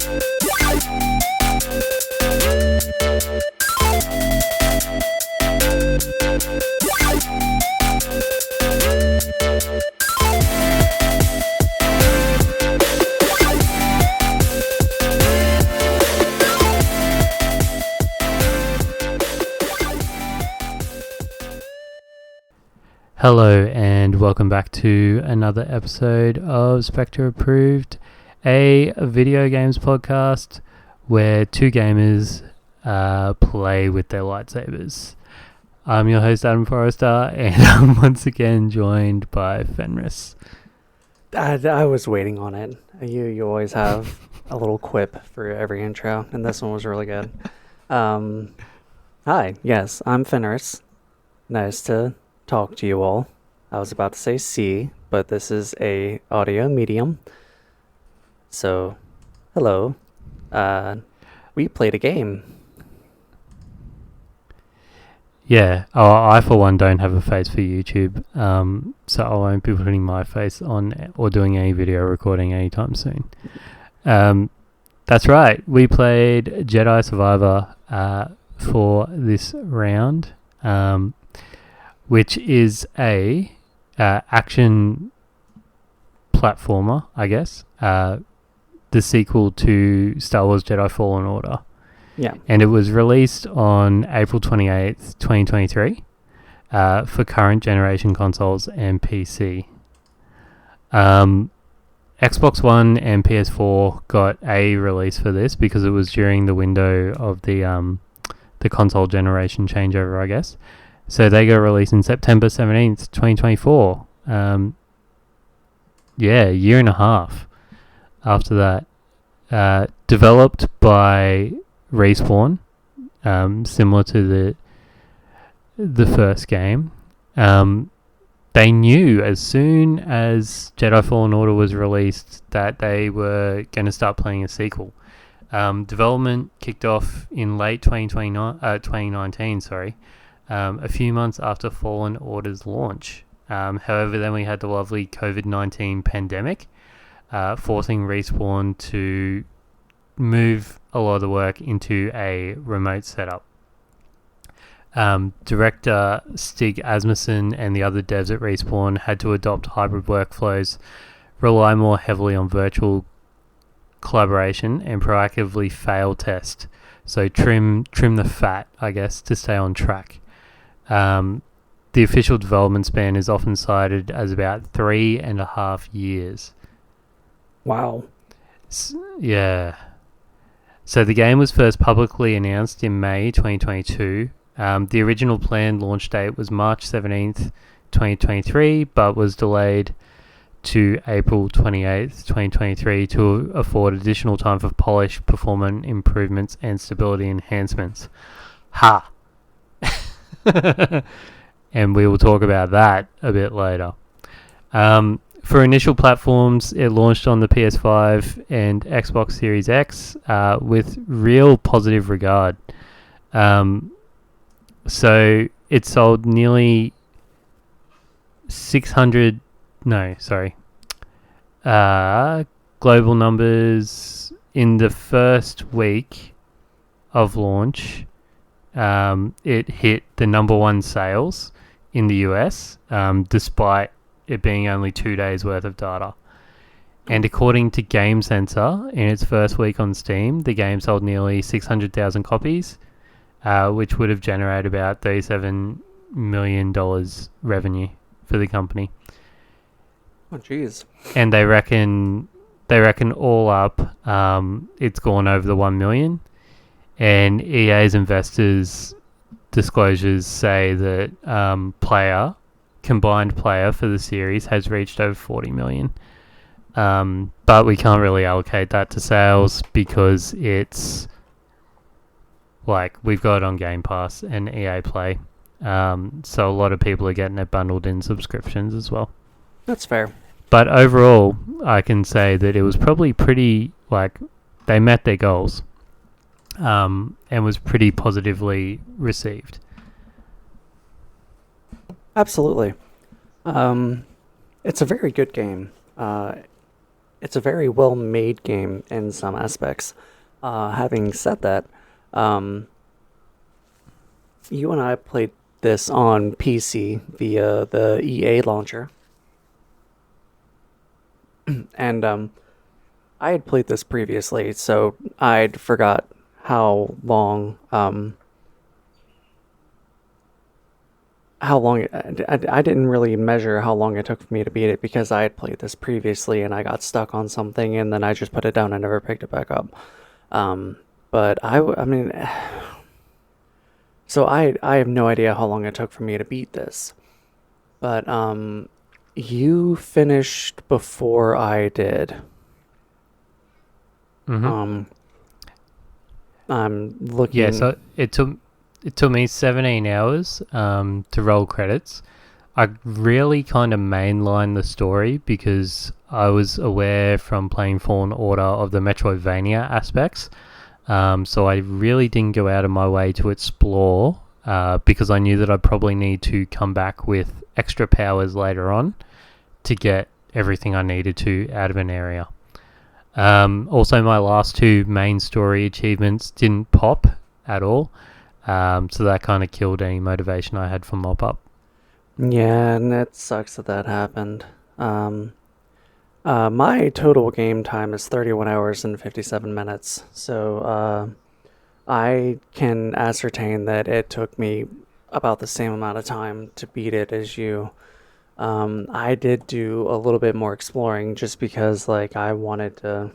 Hello and welcome back to another episode of Spectre Approved, a video games podcast where two gamers play with their lightsabers. I'm your host Adam Forrester and I'm once again joined by Fenris. I was waiting on it. You always have a little quip for every intro, and this one was really good. Hi, yes, I'm Fenris. Nice to talk to you all. I was about to say see, but this is a audio medium. So, hello. We played a game. Yeah, I for one don't have a face for YouTube, so I won't be putting my face on or doing any video recording anytime soon. That's right, we played Jedi Survivor for this round, which is a action platformer, I guess, the sequel to Star Wars Jedi Fallen Order. Yeah. And it was released on April 28th, 2023 for current generation consoles and PC. Xbox One and PS4 got a release for this because it was during the window of the console generation changeover, I guess. So they got released in September 17th, 2024. Yeah, a year and a half after that. Developed by Respawn, similar to the first game. They knew as soon as Jedi Fallen Order was released that they were going to start playing a sequel. Development kicked off in late 2019, a few months after Fallen Order's launch. However, then we had the lovely COVID-19 pandemic, forcing Respawn to move a lot of the work into a remote setup. Director Stig Asmussen and the other devs at Respawn had to adopt hybrid workflows, rely more heavily on virtual collaboration, and proactively fail test. So trim the fat, I guess, to stay on track. The official development span is often cited as about 3.5 years. Wow. Yeah. So the game was first publicly announced in May 2022. The original planned launch date was March 17th, 2023, but was delayed to April 28th, 2023 to afford additional time for polish, performance improvements, and stability enhancements. Ha! And we will talk about that a bit later. For initial platforms, it launched on the PS5 and Xbox Series X with real positive regard. So it sold nearly 600... No, sorry. Global numbers in the first week of launch. It hit the number one sales in the US, despite it being only 2 days worth of data. And according to Game Sensor, in its first week on Steam, the game sold nearly 600,000 copies, which would have generated about $37 million revenue for the company. Oh, jeez. And they reckon all up, it's gone over the 1 million. And EA's investors' disclosures say that combined player for the series has reached over 40 million. But we can't really allocate that to sales because it's like we've got it on Game Pass and EA Play. So a lot of people are getting it bundled in subscriptions as well. That's fair. But overall, I can say that it was probably pretty, they met their goals. And was pretty positively received. Absolutely. It's a very good game. it's a very well made game in some aspects. Having said that, um, you and I played this on PC via the EA launcher, and I had played this previously, so I'd forgot how long I didn't really measure how long it took for me to beat it because I had played this previously and I got stuck on something and then I just put it down and never picked it back up. Um, but I mean, so I have no idea how long it took for me to beat this. But you finished before I did. Mm-hmm. Um, I'm looking. Yeah, so it took me 17 hours to roll credits. I really kind of mainlined the story because I was aware from playing Fallen Order of the Metroidvania aspects. So I really didn't go out of my way to explore because I knew that I'd probably need to come back with extra powers later on to get everything I needed to out of an area. Also, my last two main story achievements didn't pop at all. So that kind of killed any motivation I had for mop up. Yeah, and it sucks that that happened. My total game time is 31 hours and 57 minutes. So, I can ascertain that it took me about the same amount of time to beat it as you. I did do a little bit more exploring just because, like, I wanted to,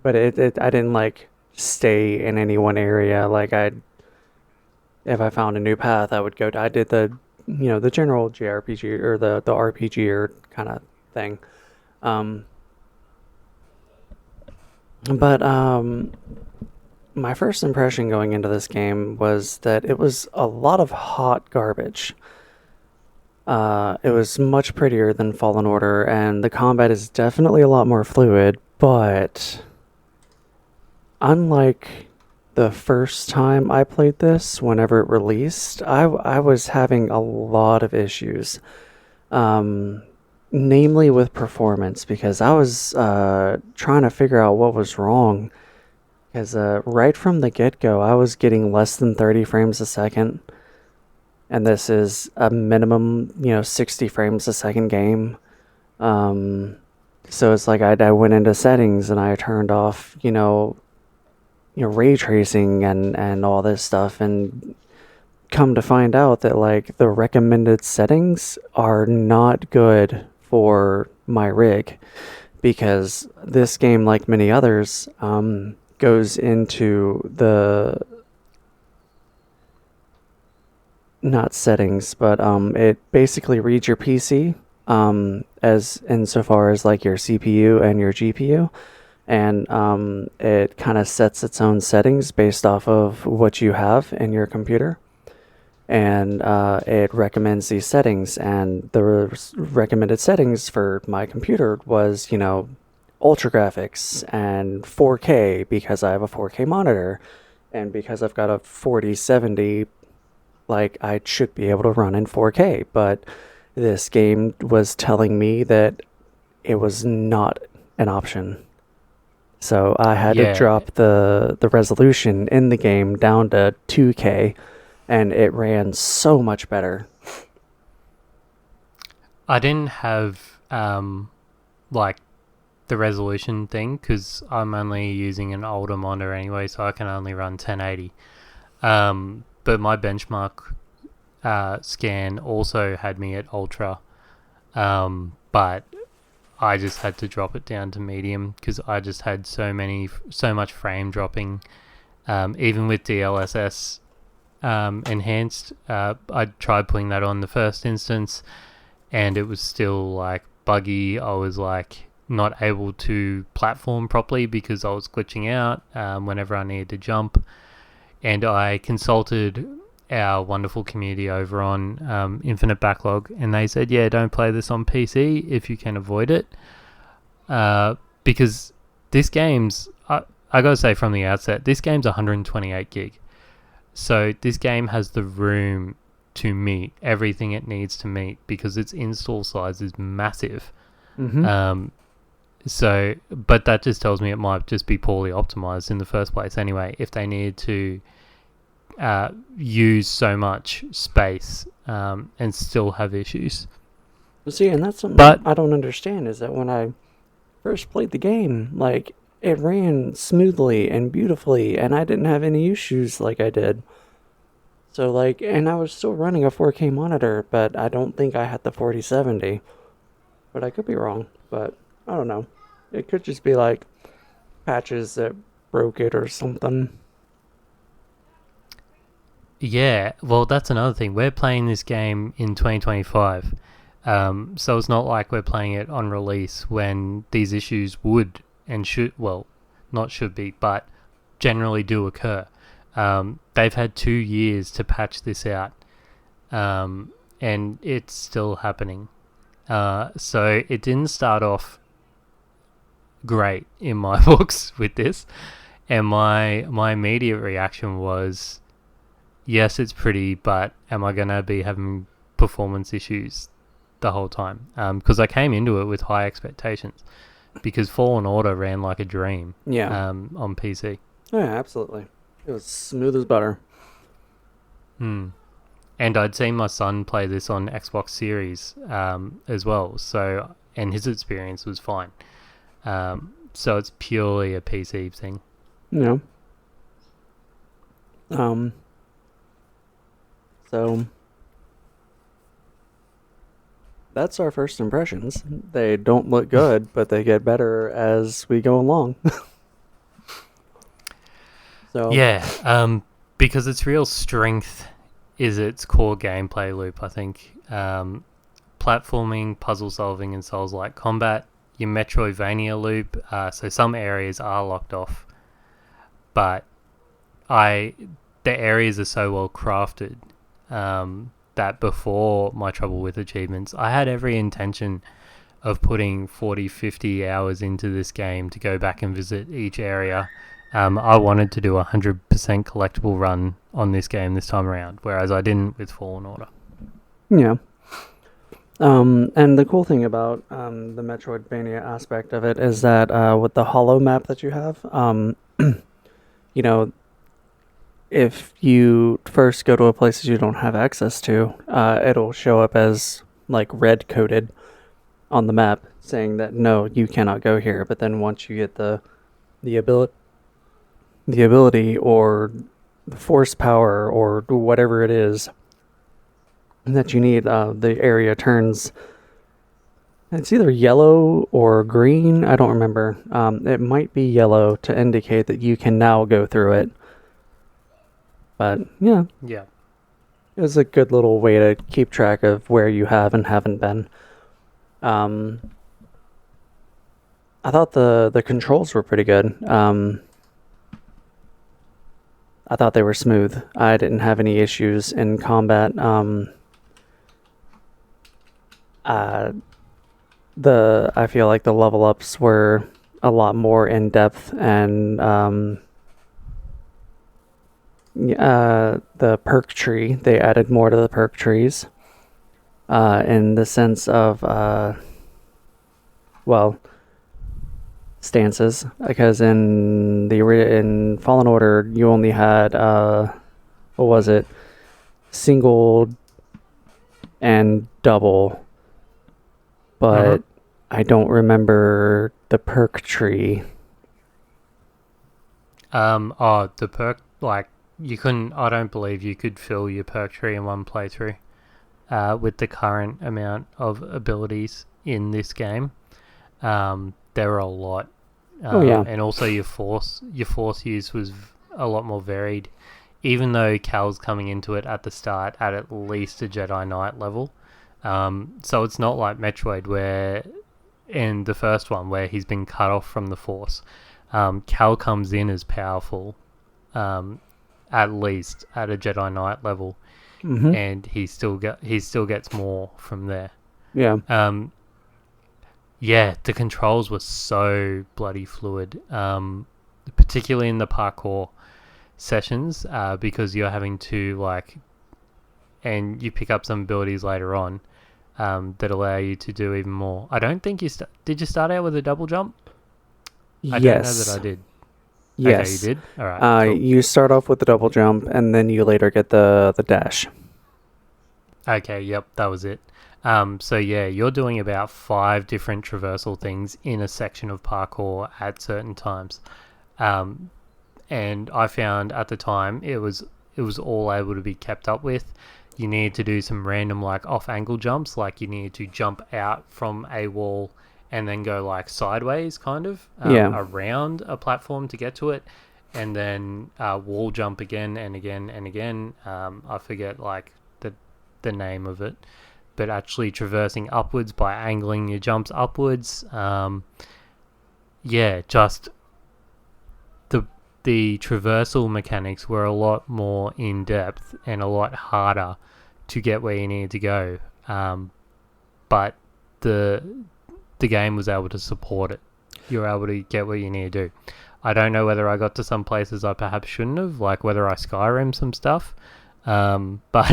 but I didn't like stay in any one area. Like, if I found a new path, I would go. I did the general JRPG or the RPG or kind of thing. Um, but my first impression going into this game was that it was a lot of hot garbage. It was much prettier than Fallen Order, and the combat is definitely a lot more fluid, but unlike the first time I played this, whenever it released, I was having a lot of issues. Um, Namely with performance, because I was trying to figure out what was wrong. Because right from the get go, I was getting less than 30 frames a second. And this is a minimum, 60 frames a second game. Um, so it's like I went into settings and I turned off, ray tracing and all this stuff. And come to find out that, like, the recommended settings are not good for my rig because this game, like many others, goes into the not settings, but it basically reads your PC as insofar as like your CPU and your GPU, and it kind of sets its own settings based off of what you have in your computer, and it recommends these settings. And the recommended settings for my computer was, ultra graphics and 4K because I have a 4K monitor, and because I've got a 4070, like, I should be able to run in 4K. But this game was telling me that it was not an option. So I had to Yeah, drop the resolution in the game down to 2K, and it ran so much better. I didn't have like the resolution thing because I'm only using an older monitor anyway, so I can only run 1080. But my benchmark scan also had me at ultra, but I just had to drop it down to medium because I just had so much frame dropping. Even with DLSS enhanced, I tried putting that on the first instance, and it was still like buggy. I was like not able to platform properly because I was glitching out whenever I needed to jump. And I consulted our wonderful community over on Infinite Backlog, and they said, yeah, don't play this on PC if you can avoid it. Because this game's, I gotta say from the outset, this game's 128 gig. So this game has the room to meet everything it needs to meet because its install size is massive. Mm-hmm. Um, So, but that just tells me it might just be poorly optimized in the first place anyway, if they needed to use so much space and still have issues. See, and that's something But I don't understand, is that when I first played the game, like, it ran smoothly and beautifully, and I didn't have any issues like I did. So, like, and I was still running a 4K monitor, but I don't think I had the 4070. But I could be wrong, but I don't know. It could just be like patches that broke it or something. yeah, well, that's another thing. We're playing this game in 2025. So it's not like we're playing it on release when these issues would and should, well, not should be, but generally do occur. They've had 2 years to patch this out, and it's still happening. So it didn't start off great in my books with this, and my immediate reaction was, yes, it's pretty, but am I gonna be having performance issues the whole time? Because I came into it with high expectations, because Fallen Order ran like a dream. Yeah. On PC. Yeah, absolutely. It was smooth as butter. And I'd seen my son play this on Xbox Series as well, so, and his experience was fine. So it's purely a PC thing. Yeah. So that's our first impressions. They don't look good, but they get better as we go along. So yeah, because its real strength is its core gameplay loop, I think. Platforming, puzzle solving, and Souls-like combat. Your Metroidvania loop. So some areas are locked off, but the areas are so well crafted that before my trouble with achievements, I had every intention of putting 40, 50 hours into this game to go back and visit each area. I wanted to do a 100% collectible run on this game this time around, whereas I didn't with Fallen Order. yeah. And the cool thing about the Metroidvania aspect of it is that with the hollow map that you have, you know, if you first go to a place that you don't have access to, it'll show up as like red coded on the map saying that no, you cannot go here. But then once you get the ability or the force power or whatever it is that you need, the area turns. It's either yellow or green. I don't remember. It might be yellow to indicate that you can now go through it. But yeah, Yeah. it was a good little way to keep track of where you have and haven't been. I thought the controls were pretty good. I thought they were smooth. I didn't have any issues in combat. I feel like the level ups were a lot more in depth, and the perk tree, they added more to the perk trees in the sense of stances, because in Fallen Order you only had what was it, single and double, but I don't remember the perk tree. The perk, like, you couldn't, I don't believe you could fill your perk tree in one playthrough with the current amount of abilities in this game. There were a lot. And also your force use was a lot more varied, even though Cal's coming into it at the start at least a Jedi Knight level. So it's not like Metroid, where in the first one where he's been cut off from the force. Cal comes in as powerful, at least at a Jedi Knight level, and he still gets more from there. Yeah. Yeah, the controls were so bloody fluid, particularly in the parkour sessions, because you're having to, like, and you pick up some abilities later on, that allow you to do even more. I don't think did you start out with a double jump? Yes. I don't know that I did. Yes. Okay, you did? All right, cool. You start off with the double jump, and then you later get the dash. Okay, yep, that was it. So yeah, you're doing about 5 different traversal things in a section of parkour at certain times. And I found at the time it was all able to be kept up with. You needed to do some random like off angle jumps, like you needed to jump out from a wall and then go like sideways kind of around a platform to get to it, and then wall jump again and again and again. I forget like the name of it, but actually traversing upwards by angling your jumps upwards. Just the traversal mechanics were a lot more in depth and a lot harder to get where you needed to go. But the game was able to support it. You were able to get what you need to do. I don't know whether I got to some places I perhaps shouldn't have, like whether I Skyrim some stuff. But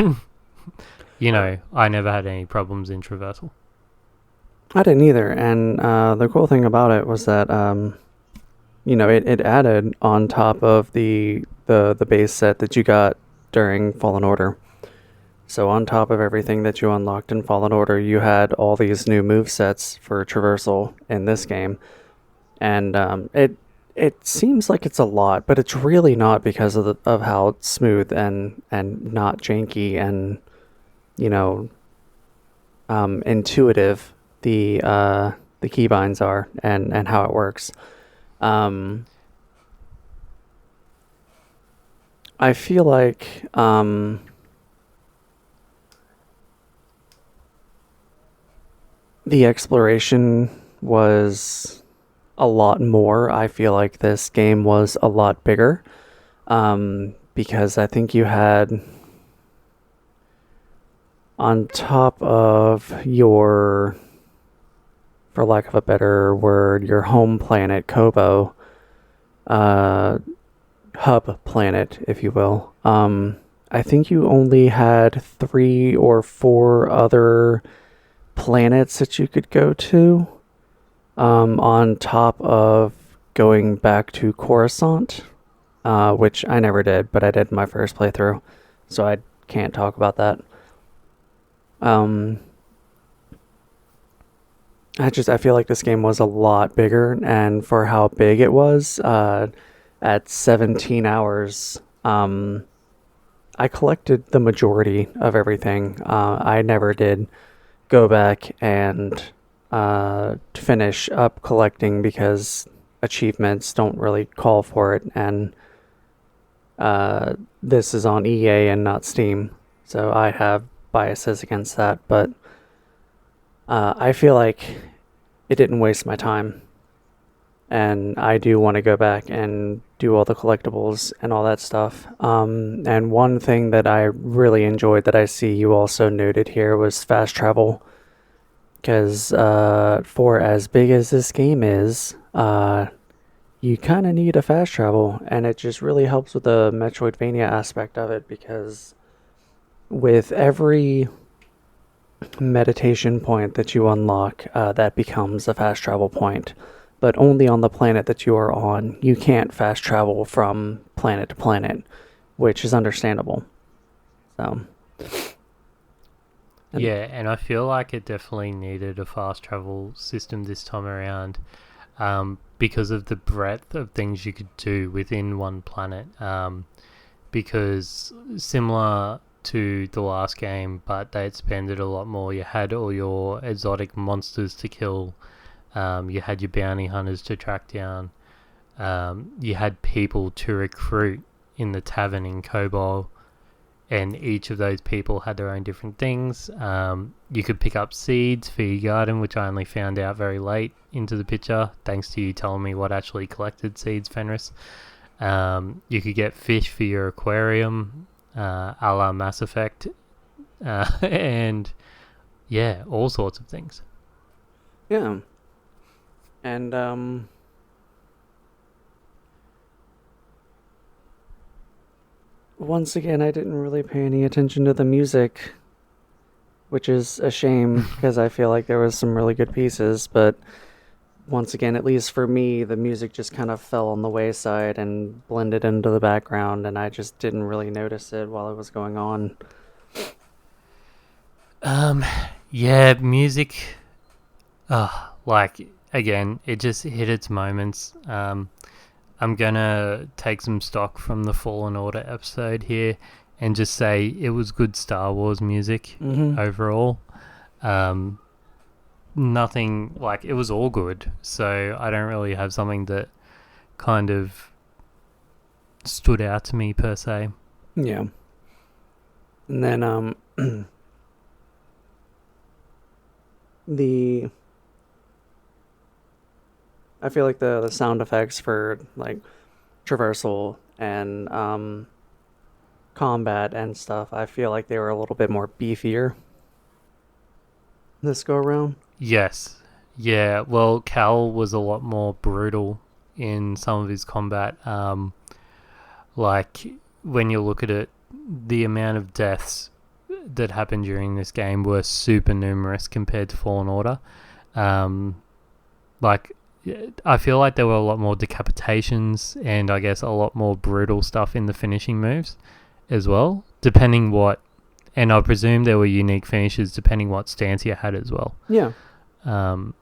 I never had any problems in traversal. I didn't either, and the cool thing about it was that it added on top of the base set that you got during Fallen Order. So on top of everything that you unlocked in Fallen Order, you had all these new move sets for traversal in this game, and it seems like it's a lot, but it's really not because of how smooth and not janky and intuitive the keybinds are and how it works. I feel like the exploration was a lot more. I feel like this game was a lot bigger because I think you had, on top of your, for lack of a better word, your home planet, Kobo, hub planet, if you will, I think you only had 3 or 4 other planets that you could go to, on top of going back to Coruscant, which I never did, but I did in my first playthrough, so I can't talk about that. I feel like this game was a lot bigger, and for how big it was, at 17 hours, I collected the majority of everything. I never did go back and finish up collecting because achievements don't really call for it, and this is on EA and not Steam, so I have biases against that, but I feel like it didn't waste my time, and I do want to go back and do all the collectibles and all that stuff. And one thing that I really enjoyed that I see you also noted here was fast travel, because for as big as this game is, you kind of need a fast travel, and it just really helps with the Metroidvania aspect of it, because with every meditation point that you unlock, that becomes a fast travel point, but only on the planet that you are on. You can't fast travel from planet to planet, which is understandable. So And I feel like it definitely needed a fast travel system this time around, because of the breadth of things you could do within one planet. Because similar to the last game, but they expanded a lot more. You had all your exotic monsters to kill. You had your bounty hunters to track down. You had people to recruit in the tavern in Kobold, and each of those people had their own different things. You could pick up seeds for your garden, which I only found out very late into the picture, thanks to you telling me what actually collected seeds, Fenris. You could get fish for your aquarium, a la Mass Effect, and yeah, all sorts of things. yeah, and once again, I didn't really pay any attention to the music which is a shame because I feel like there was some really good pieces, but once again, at least for me, the music just kind of fell on the wayside and blended into the background, and I just didn't really notice it while it was going on. Yeah, music. Like again, it just hit its moments. I'm gonna take some stock from the Fallen Order episode here, and just say it was good Star Wars music overall. Nothing like it was all good, so I don't really have something that kind of stood out to me per se. Yeah. And then I feel like the sound effects for like traversal and combat and stuff, I feel like they were a little bit more beefier this go around. Yes, yeah. Well, Cal was a lot more brutal in some of his combat. Like when you look at it, the amount of deaths that happened during this game were super numerous compared to Fallen Order. Like I feel like there were a lot more decapitations and I guess a lot more brutal stuff in the finishing moves as well, depending what. And I presume there were unique finishes depending what stance you had as well. Yeah. A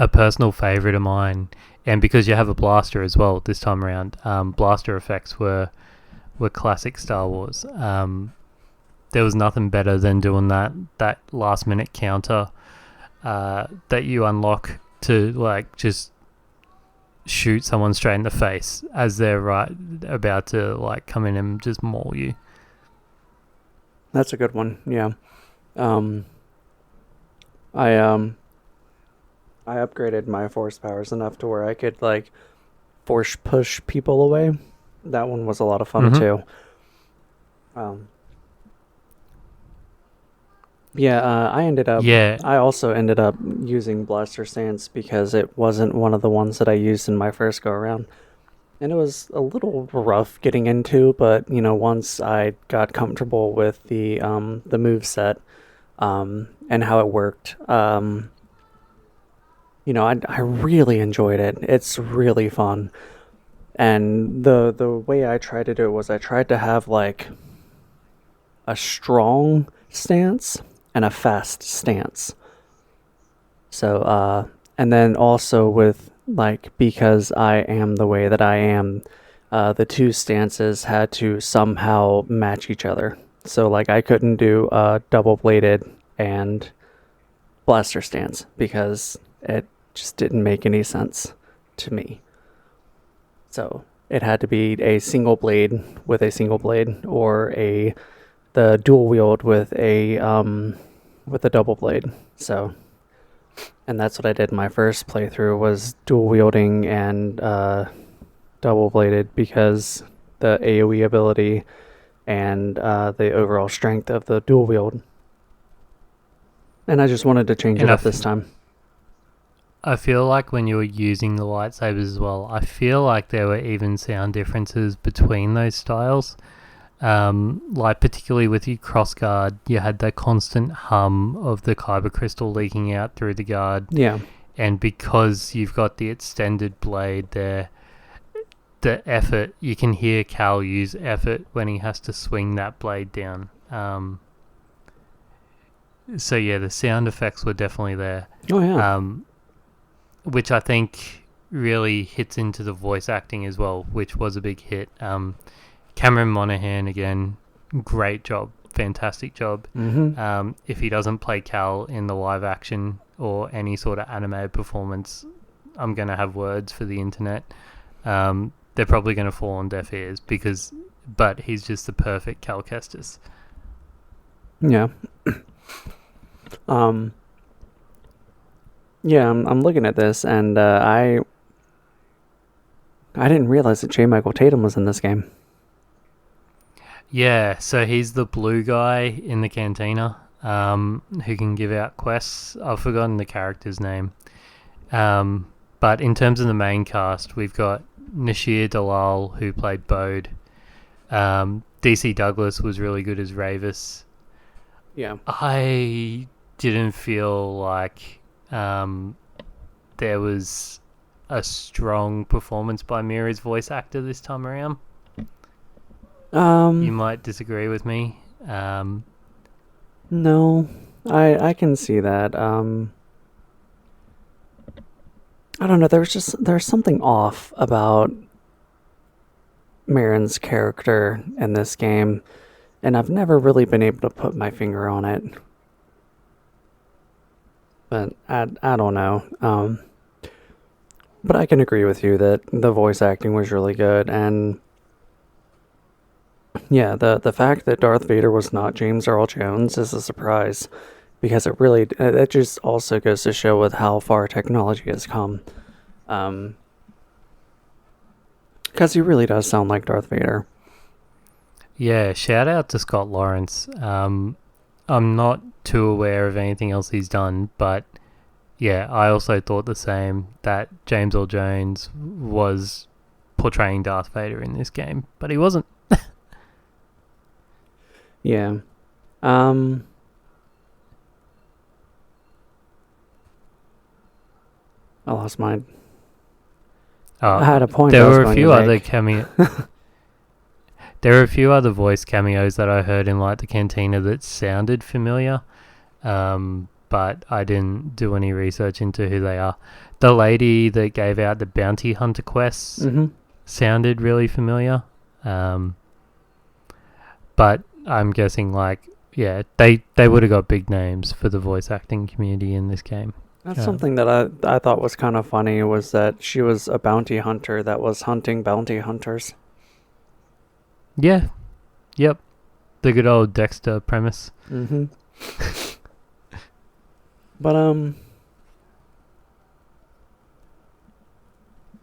personal favourite of mine, and because you have a blaster as well this time around, blaster effects were classic Star Wars. There was nothing better than doing that last minute counter that you unlock to like just shoot someone straight in the face as they're right about to like come in and just maul you. That's a good one. Yeah. I upgraded my force powers enough to where I could like force push people away. That one was a lot of fun too. I also ended up using blaster stance because it wasn't one of the ones that I used in my first go around. And it was a little rough getting into, but once I got comfortable with the move set and how it worked, I really enjoyed it. It's really fun. And the way I tried to do it was I tried to have like a strong stance and a fast stance. So and then also with like, because I am the way that I am, the two stances had to somehow match each other. So like I couldn't do double bladed and blaster stance because it just didn't make any sense to me. So it had to be a single blade with a single blade, or the dual wield with a double blade. So, and that's what I did in my first playthrough, was dual wielding and double bladed, because the AoE ability and the overall strength of the dual wield. And I just wanted to change it up this time. I feel like when you were using the lightsabers as well, I feel like there were even sound differences between those styles. Like particularly with your crossguard, you had that constant hum of the kyber crystal leaking out through the guard. Yeah. And because you've got the extended blade there, the effort, you can hear Cal use effort when he has to swing that blade down. So yeah, the sound effects were definitely there. Oh yeah. Which I think really hits into the voice acting as well, which was a big hit. Cameron Monaghan, again, great job, fantastic job. If he doesn't play Cal in the live action or any sort of animated performance, I'm going to have words for the internet. They're probably going to fall on deaf ears, but he's just the perfect Cal Kestis. Yeah. Yeah, I'm looking at this, and I didn't realize that J. Michael Tatum was in this game. Yeah, so he's the blue guy in the cantina who can give out quests. I've forgotten the character's name. But in terms of the main cast, we've got Nashir Dalal, who played Bode. DC Douglas was really good as Ravis. Yeah. I didn't feel like there was a strong performance by Mira's voice actor this time around. You Um, might disagree with me. no, I can see that. I don't know. There's something off about Marin's character in this game, and I've never really been able to put my finger on it. But I don't know. But I can agree with you that the voice acting was really good, and yeah, the fact that Darth Vader was not James Earl Jones is a surprise because it just also goes to show with how far technology has come. Because he really does sound like Darth Vader. Yeah, shout out to Scott Lawrence. I'm not too aware of anything else he's done, but yeah, I also thought the same, that James Earl Jones was portraying Darth Vader in this game, but he wasn't. Yeah. I lost my. I had a point. There I was were a going few to other make. There were a few other voice cameos that I heard in like the cantina that sounded familiar, but I didn't do any research into who they are. The lady that gave out the bounty hunter quests sounded really familiar, but I'm guessing like they would have got big names for the voice acting community in this game. That's something that I thought was kind of funny was that she was a bounty hunter that was hunting bounty hunters. Yeah, yep, the good old Dexter premise. But I'm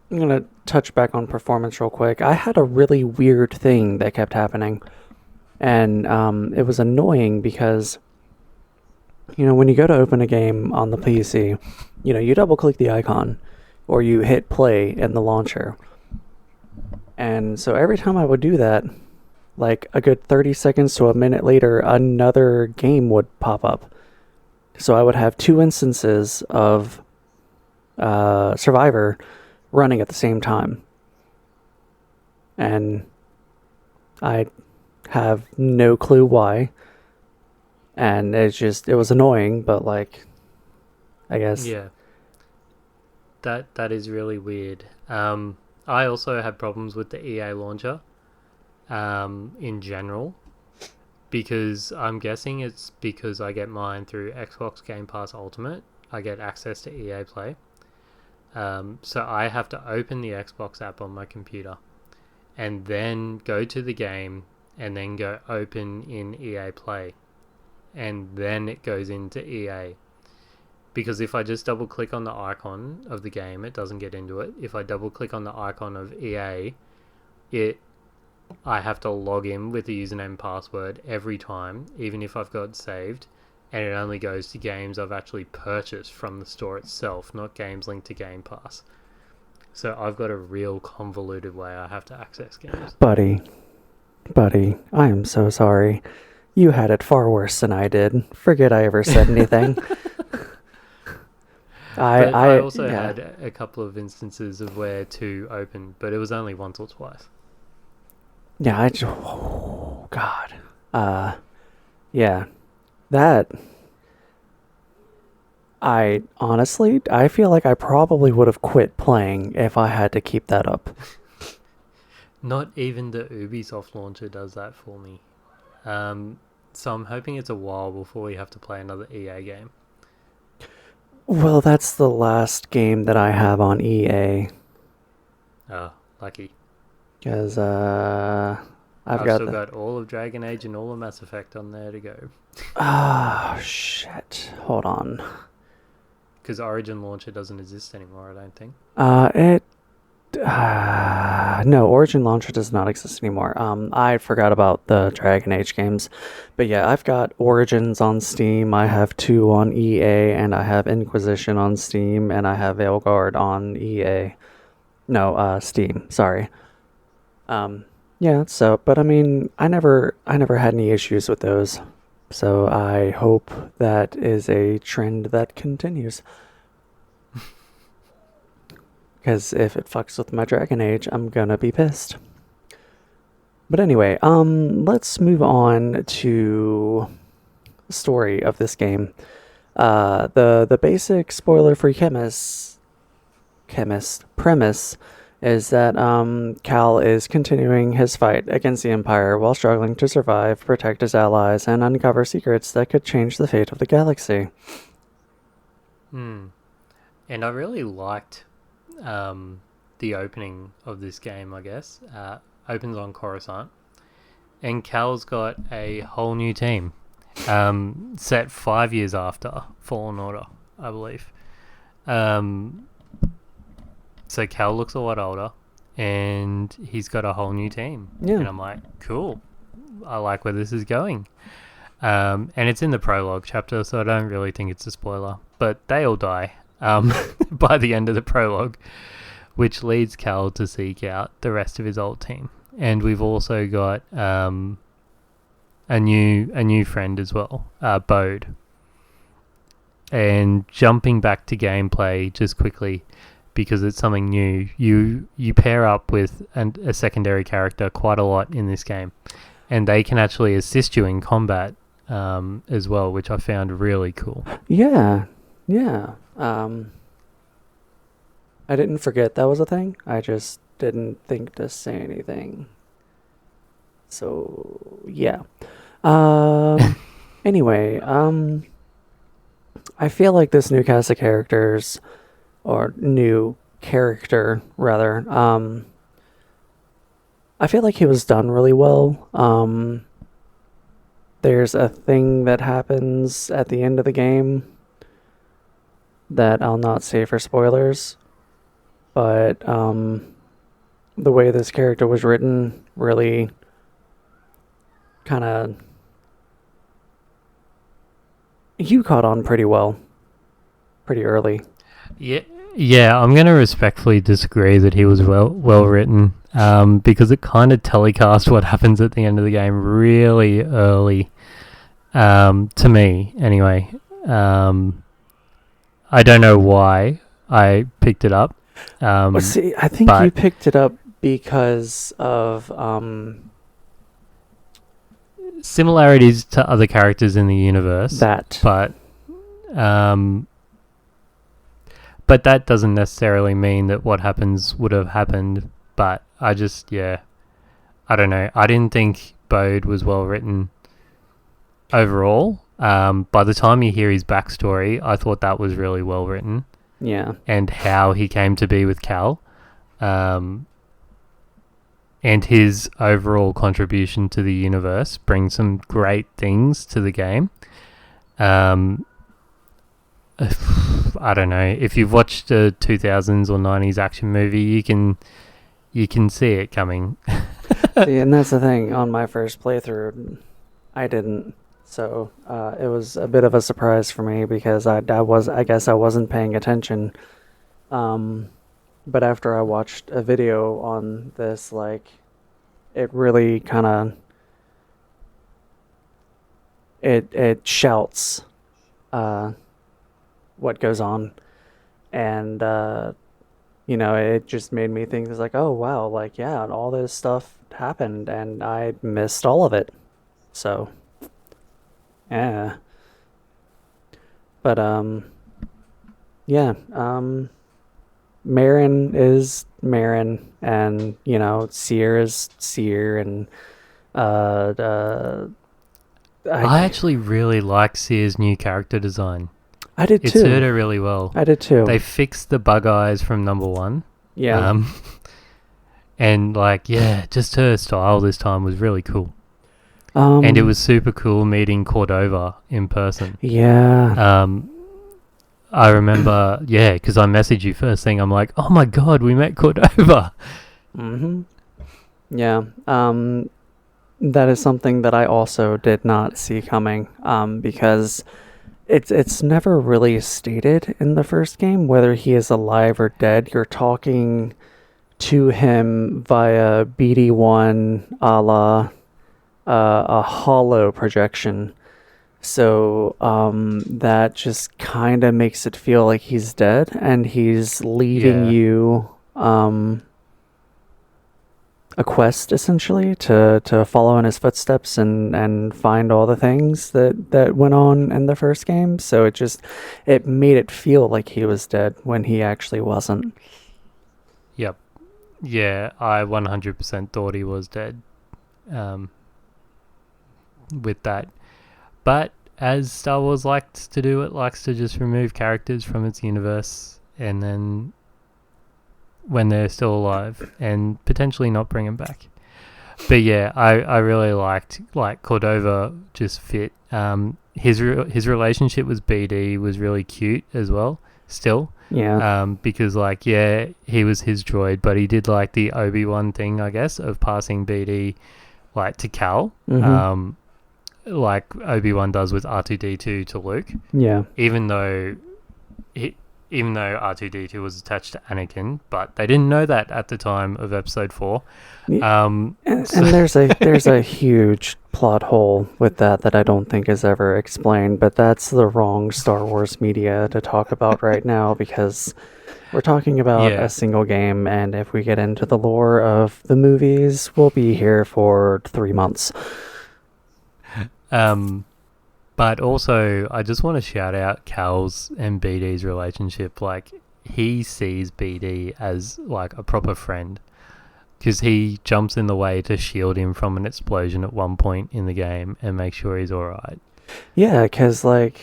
gonna touch back on performance real quick. I had a really weird thing that kept happening, and it was annoying because when you go to open a game on the PC, you double click the icon, or you hit play in the launcher, and so every time I would do that, like a good 30 seconds to a minute later, another game would pop up. So I would have two instances of Survivor running at the same time. And I have no clue why. And it was annoying, but like, I guess. Yeah, that is really weird. I also had problems with the EA launcher in general, because I'm guessing it's because I get mine through Xbox Game Pass Ultimate. I get access to EA Play. So I have to open the Xbox app on my computer and then go to the game and then go open in EA Play. And then it goes into EA. Because if I just double click on the icon of the game, it doesn't get into it. If I double click on the icon of EA, I have to log in with the username and password every time, even if I've got it saved, and it only goes to games I've actually purchased from the store itself, not games linked to Game Pass. So I've got a real convoluted way I have to access games. Buddy, I am so sorry. You had it far worse than I did. Forget I ever said anything. I also had a couple of instances of where to open, but it was only once or twice. Yeah, oh God. Yeah. That I honestly feel like I probably would have quit playing if I had to keep that up. Not even the Ubisoft launcher does that for me. So I'm hoping it's a while before we have to play another EA game. Well, that's the last game that I have on EA. Oh, lucky. Because I've still got all of Dragon Age and all of Mass Effect on there to go. Oh, shit. Hold on. Because Origin Launcher doesn't exist anymore, I don't think. No, Origin Launcher does not exist anymore. I forgot about the Dragon Age games. But yeah, I've got Origins on Steam, I have 2 on EA, and I have Inquisition on Steam, and I have Veilguard on EA. No, Steam, sorry. Yeah, so, but I mean, I never had any issues with those. So I hope that is a trend that continues. Because if it fucks with my Dragon Age, I'm gonna be pissed. But anyway, let's move on to the story of this game. The basic spoiler-free chemist premise is that Cal is continuing his fight against the Empire while struggling to survive, protect his allies, and uncover secrets that could change the fate of the galaxy. And I really liked the opening of this game, I guess. Opens on Coruscant. And Cal's got a whole new team. Set 5 years after Fallen Order, I believe. So Cal looks a lot older, and he's got a whole new team. Yeah. And I'm like, cool. I like where this is going. And it's in the prologue chapter, so I don't really think it's a spoiler. But they all die by the end of the prologue, which leads Cal to seek out the rest of his old team. And we've also got a new friend as well, Bode. And jumping back to gameplay just quickly, because it's something new, you pair up with a secondary character quite a lot in this game, and they can actually assist you in combat as well, which I found really cool. Yeah. I didn't forget that was a thing. I just didn't think to say anything. So yeah. Anyway, I feel like this new cast of characters, or new character rather, I feel like he was done really well. There's a thing that happens at the end of the game that I'll not say for spoilers, but the way this character was written really kind of, you caught on pretty well, pretty early. Yeah, I'm going to respectfully disagree that he was well written, because it kind of telecasts what happens at the end of the game really early, to me anyway. I don't know why I picked it up. See, I think you picked it up because of similarities to other characters in the universe. But that doesn't necessarily mean that what happens would have happened. But I don't know. I didn't think Bode was well written overall. By the time you hear his backstory, I thought that was really well written. Yeah. And how he came to be with Cal. And his overall contribution to the universe brings some great things to the game. I don't know, if you've watched a 2000s or 90s action movie, you can see it coming. See, and that's the thing. On my first playthrough, I didn't. So it was a bit of a surprise for me because I guess I wasn't paying attention. But after I watched a video on this, like, it really kind of it shouts what goes on, and it just made me think, it's like, oh wow, like, yeah, all this stuff happened and I missed all of it. So yeah. But yeah, Marin is Marin, and Seer is Seer, and I actually really like Seer's new character design. I did too. It suited her really well. I did too. They fixed the bug eyes from number 1. Yeah. And just her style this time was really cool. And it was super cool meeting Cordova in person. Yeah. I remember, because I messaged you first thing. I'm like, oh my god, we met Cordova. Mm-hmm. Yeah. That is something that I also did not see coming. Because it's never really stated in the first game whether he is alive or dead. You're talking to him via BD1, a la a hollow projection. So that just kind of makes it feel like he's dead, and he's leaving Yeah. you a quest essentially to follow in his footsteps and find all the things that went on in the first game. So it made it feel like he was dead when he actually wasn't. Yep. Yeah, I 100% thought he was dead um, with that. But as Star Wars likes to do, it likes to just remove characters from its universe and then when they're still alive and potentially not bring them back. But yeah, I really liked like Cordova just fit. His relationship with BD was really cute as well. Still, Yeah. because like yeah, he was his droid, but he did like the Obi-Wan thing, I guess, of passing BD like to Cal, Mm-hmm. like Obi-Wan does with R2D2 to Luke, Yeah. even though he, even though R2D2 was attached to Anakin, but they didn't know that at the time of Episode 4. And So there's a huge plot hole with that I don't think is ever explained, but that's the wrong Star Wars media to talk about right now because we're talking about a yeah, single game, and if we get into the lore of the movies, we'll be here for 3 months. but also I just want to shout out Cal's and BD's relationship. Like he sees BD as like a proper friend because he jumps in the way to shield him from an explosion at one point in the game and make sure he's all right. Yeah, because like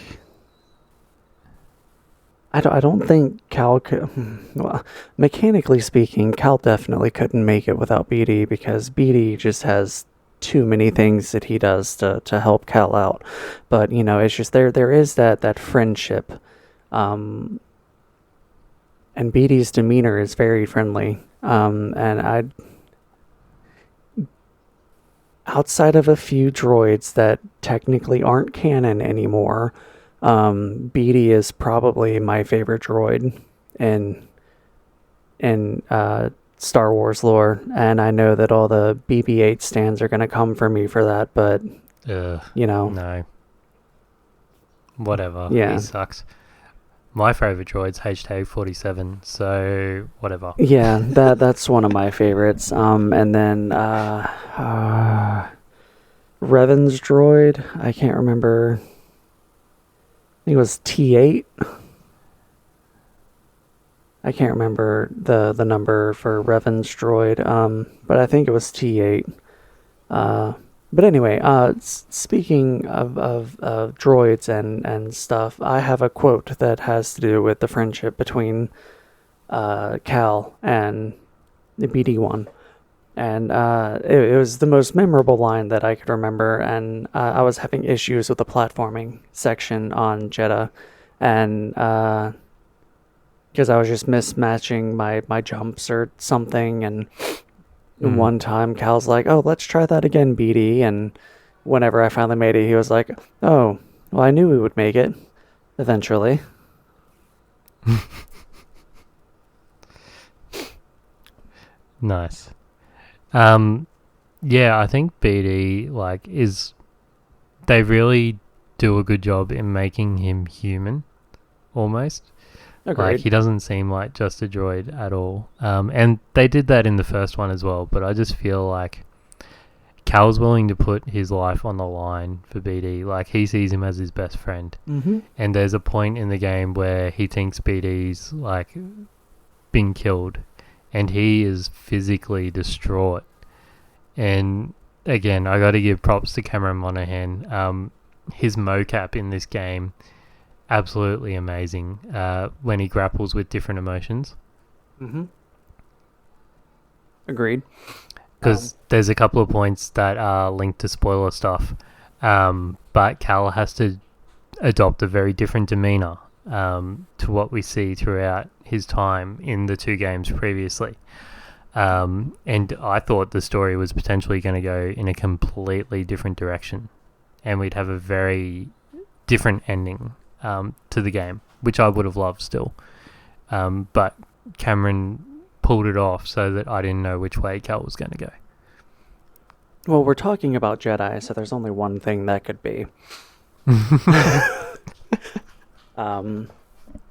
I don't think Cal could. Well, mechanically speaking, Cal definitely couldn't make it without BD because BD just has too many things that he does to help Cal out. But it's just there is that friendship, and BD's demeanor is very friendly. And I outside of a few droids that technically aren't canon anymore, BD is probably my favorite droid in Star Wars lore, and I know that all the BB-8 stands are gonna come for me for that, but No, whatever. yeah, He sucks. My favorite droid's HTA-47, so whatever. yeah, that's one of my favorites. And then Revan's droid, I can't remember. I think it was T8. I can't remember the number for Revan's droid, but I think it was T8. But anyway, speaking of droids and stuff, I have a quote that has to do with the friendship between Cal and the BD1. And it was the most memorable line that I could remember. And I was having issues with the platforming section on Jeddah. And because I was just mismatching my jumps or something. And one time Cal's like, oh, let's try that again, BD. And whenever I finally made it, he was like, oh, well, I knew we would make it eventually. Nice. Yeah, I think BD they really do a good job in making him human, almost. Agreed. Like he doesn't seem like just a droid at all. And they did that in the first one as well. But I just feel like Cal's willing to put his life on the line for BD. Like he sees him as his best friend. Mm-hmm. And there's a point in the game where he thinks BD's like been killed, and he is physically distraught. And again, I got to give props to Cameron Monaghan. His mocap in this game, absolutely amazing. When he grapples with different emotions. Mm-hmm. Agreed. Because there's a couple of points that are linked to spoiler stuff, but Cal has to adopt a very different demeanor to what we see throughout his time in the two games previously. And I thought the story was potentially going to go in a completely different direction, and we'd have a very different ending to the game, which I would have loved still. But Cameron pulled it off so that I didn't know which way Cal was going to go. Well, we're talking about Jedi, so there's only one thing that could be.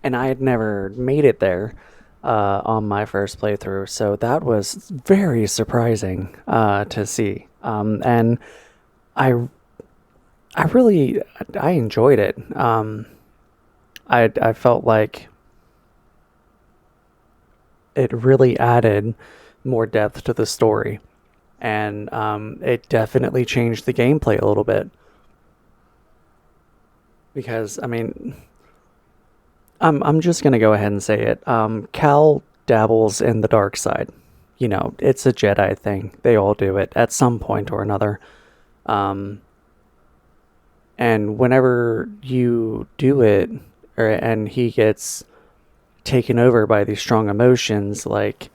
And I had never made it there on my first playthrough, so that was very surprising to see. And I I really I enjoyed it. I felt like it really added more depth to the story, and it definitely changed the gameplay a little bit. Because I mean, I'm just gonna go ahead and say it. Cal dabbles in the dark side. You know, it's a Jedi thing. They all do it at some point or another. Um, and whenever you do it, and he gets taken over by these strong emotions, like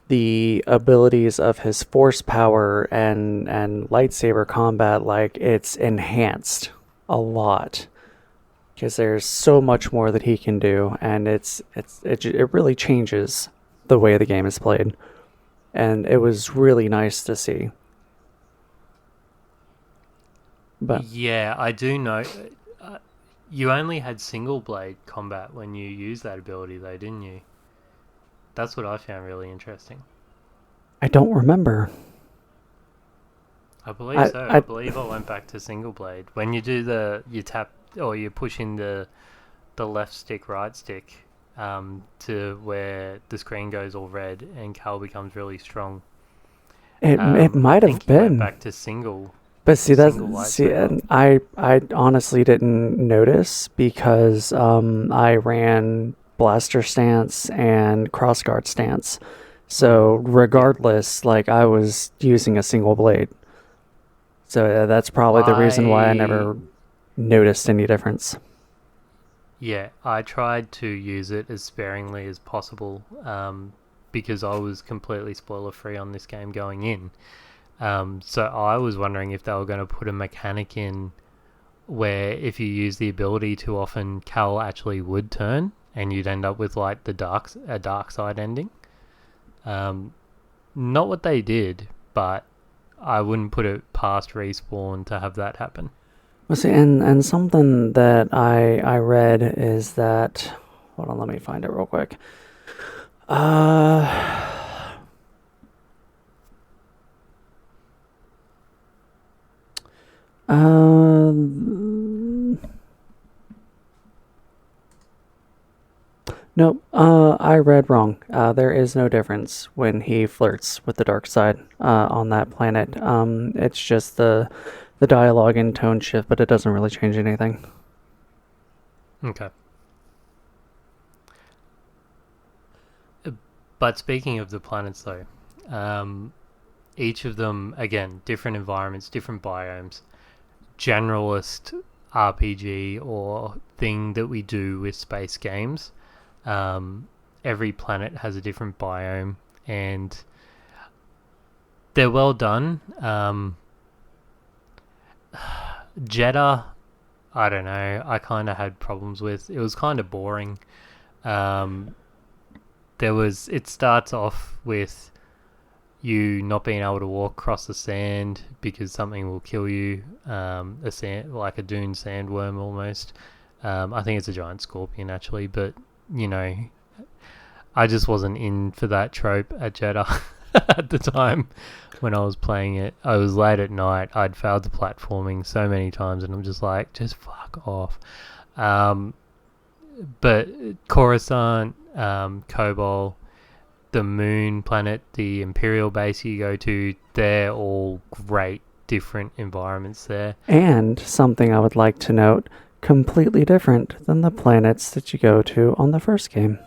the abilities of his force power and lightsaber combat, like it's enhanced a lot because there's so much more that he can do, and it really changes the way the game is played, and it was really nice to see. But Yeah, I do know. You only had single blade combat when you used that ability, though, didn't you? That's what I found really interesting. I don't remember. I believe I so. I I believe I went back to single blade. When you do you tap or you're pushing the left stick, right stick, to where the screen goes all red and Cal becomes really strong. it I might have think you went been. back to But see, single lightsaber. and I honestly didn't notice because I ran blaster stance and crossguard stance. So Yeah. regardless, like I was using a single blade. So that's probably the reason why I I never noticed any difference. Yeah, I tried to use it as sparingly as possible, because I was completely spoiler free on this game going in. So I was wondering if they were going to put a mechanic in where if you use the ability too often, Cal actually would turn, and you'd end up with like a dark side ending. Um, Not what they did, but I wouldn't put it past Respawn to have that happen. Well, see, and something that I read is that, hold on, let me find it real quick. Uh, uh, Nope, I read wrong. There is no difference when he flirts with the dark side on that planet. It's just the dialogue and tone shift, but it doesn't really change anything. Okay. But speaking of the planets, though, um, each of them, again, different environments, different biomes, generalist RPG or thing that we do with space games. Um, every planet has a different biome, and they're well done. Jeddah, I don't know. I kind of had problems with. It was kind of boring. Um, It starts off with you not being able to walk across the sand because something will kill you. A sand, like a dune sandworm almost. I think it's a giant scorpion actually, but you know, I just wasn't in for that trope at Jeddah at the time when I was playing it. I was late at night. I'd failed the platforming so many times, and I'm just like, just fuck off. Um, but Coruscant, Kobol, the moon planet, the Imperial base you go to, they're all great different environments there. And something I would like to note, completely different than the planets that you go to on the first game.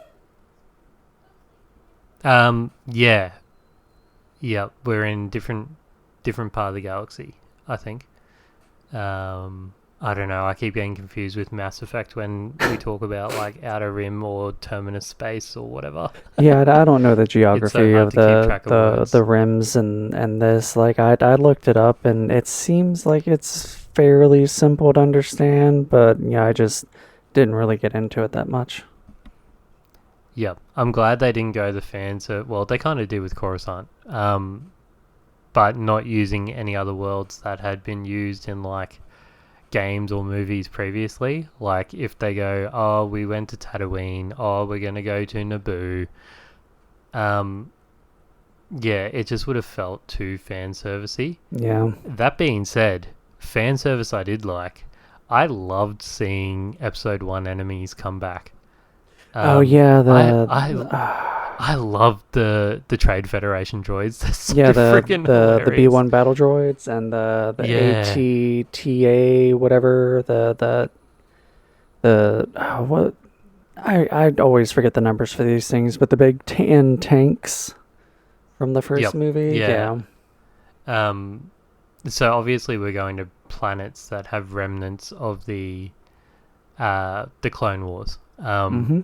Yeah, yeah, we're in different part of the galaxy, I think. I don't know. I keep getting confused with Mass Effect when we talk about like Outer Rim or Terminus Space or whatever. Yeah, I don't know the It's so geography hard of to keep track of the words. rims and this. Like I looked it up, and it seems like it's fairly simple to understand, but yeah, I just didn't really get into it that much. Yep. I'm glad they didn't go the fans. Well, they kind of did with Coruscant, but not using any other worlds that had been used in like games or movies previously. Like if they go, oh, we went to Tatooine, oh, we're gonna go to Naboo. Yeah, it just would have felt too fan servicey. Yeah. That being said, fan service I did like. I loved seeing episode 1 enemies come back. Oh yeah, I love the Trade Federation droids. They're so yeah, freaking the hilarious. B1 battle droids and the Yeah. ATTA whatever what I always forget the numbers for these things, but the big tan tanks from the first Yep. movie. Yeah. Yeah. So obviously we're going to planets that have remnants of the Clone Wars. Mm-hmm.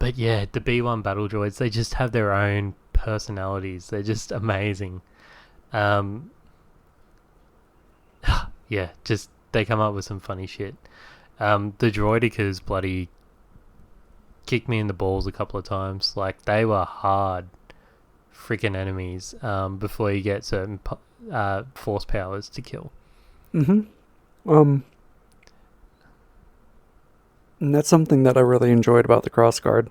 But yeah, the B1 battle droids, they just have their own personalities. They're just amazing. Yeah, just they come up with some funny shit. The droidicas bloody kicked me in the balls a couple of times. Like, they were hard freaking enemies before you get certain force powers to kill. Mm-hmm. And that's something that I really enjoyed about the crossguard,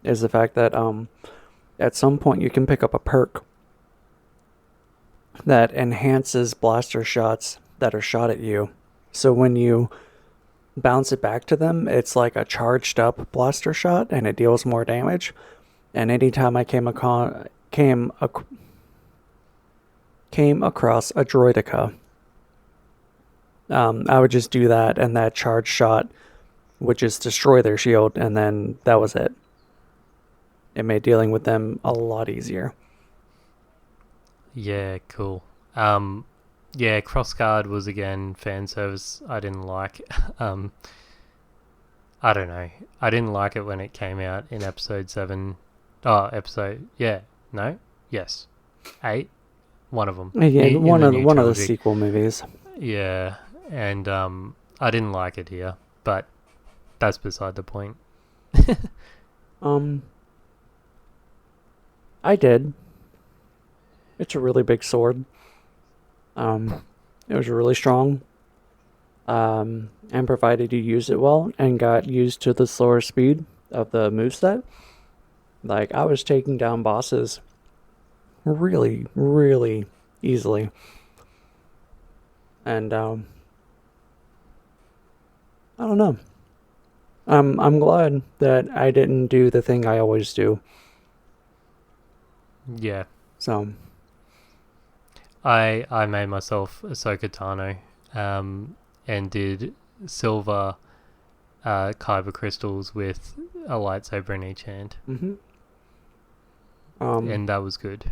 is the fact that at some point you can pick up a perk that enhances blaster shots that are shot at you. So when you bounce it back to them, it's like a charged up blaster shot and it deals more damage. And anytime I came across a droidica, I would just do that, and that charged shot would just destroy their shield, and then that was it. It made dealing with them a lot easier. Yeah, cool. Yeah, crossguard was again fan service I didn't like. I don't know. I didn't like it when it came out in episode 7. Oh, episode... Yeah. No? Yes. 8? One of them. Yeah, one of the trilogy. sequel movies. Yeah, and I didn't like it here, but that's beside the point. I did. It's a really big sword. It was really strong. And provided you use it well and got used to the slower speed of the moveset, like, I was taking down bosses really, really easily. And I don't know. I'm glad that I didn't do the thing I always do. Yeah. So I made myself Ahsoka Tano, and did silver kyber crystals with a lightsaber in each hand. Mm-hmm. And that was good.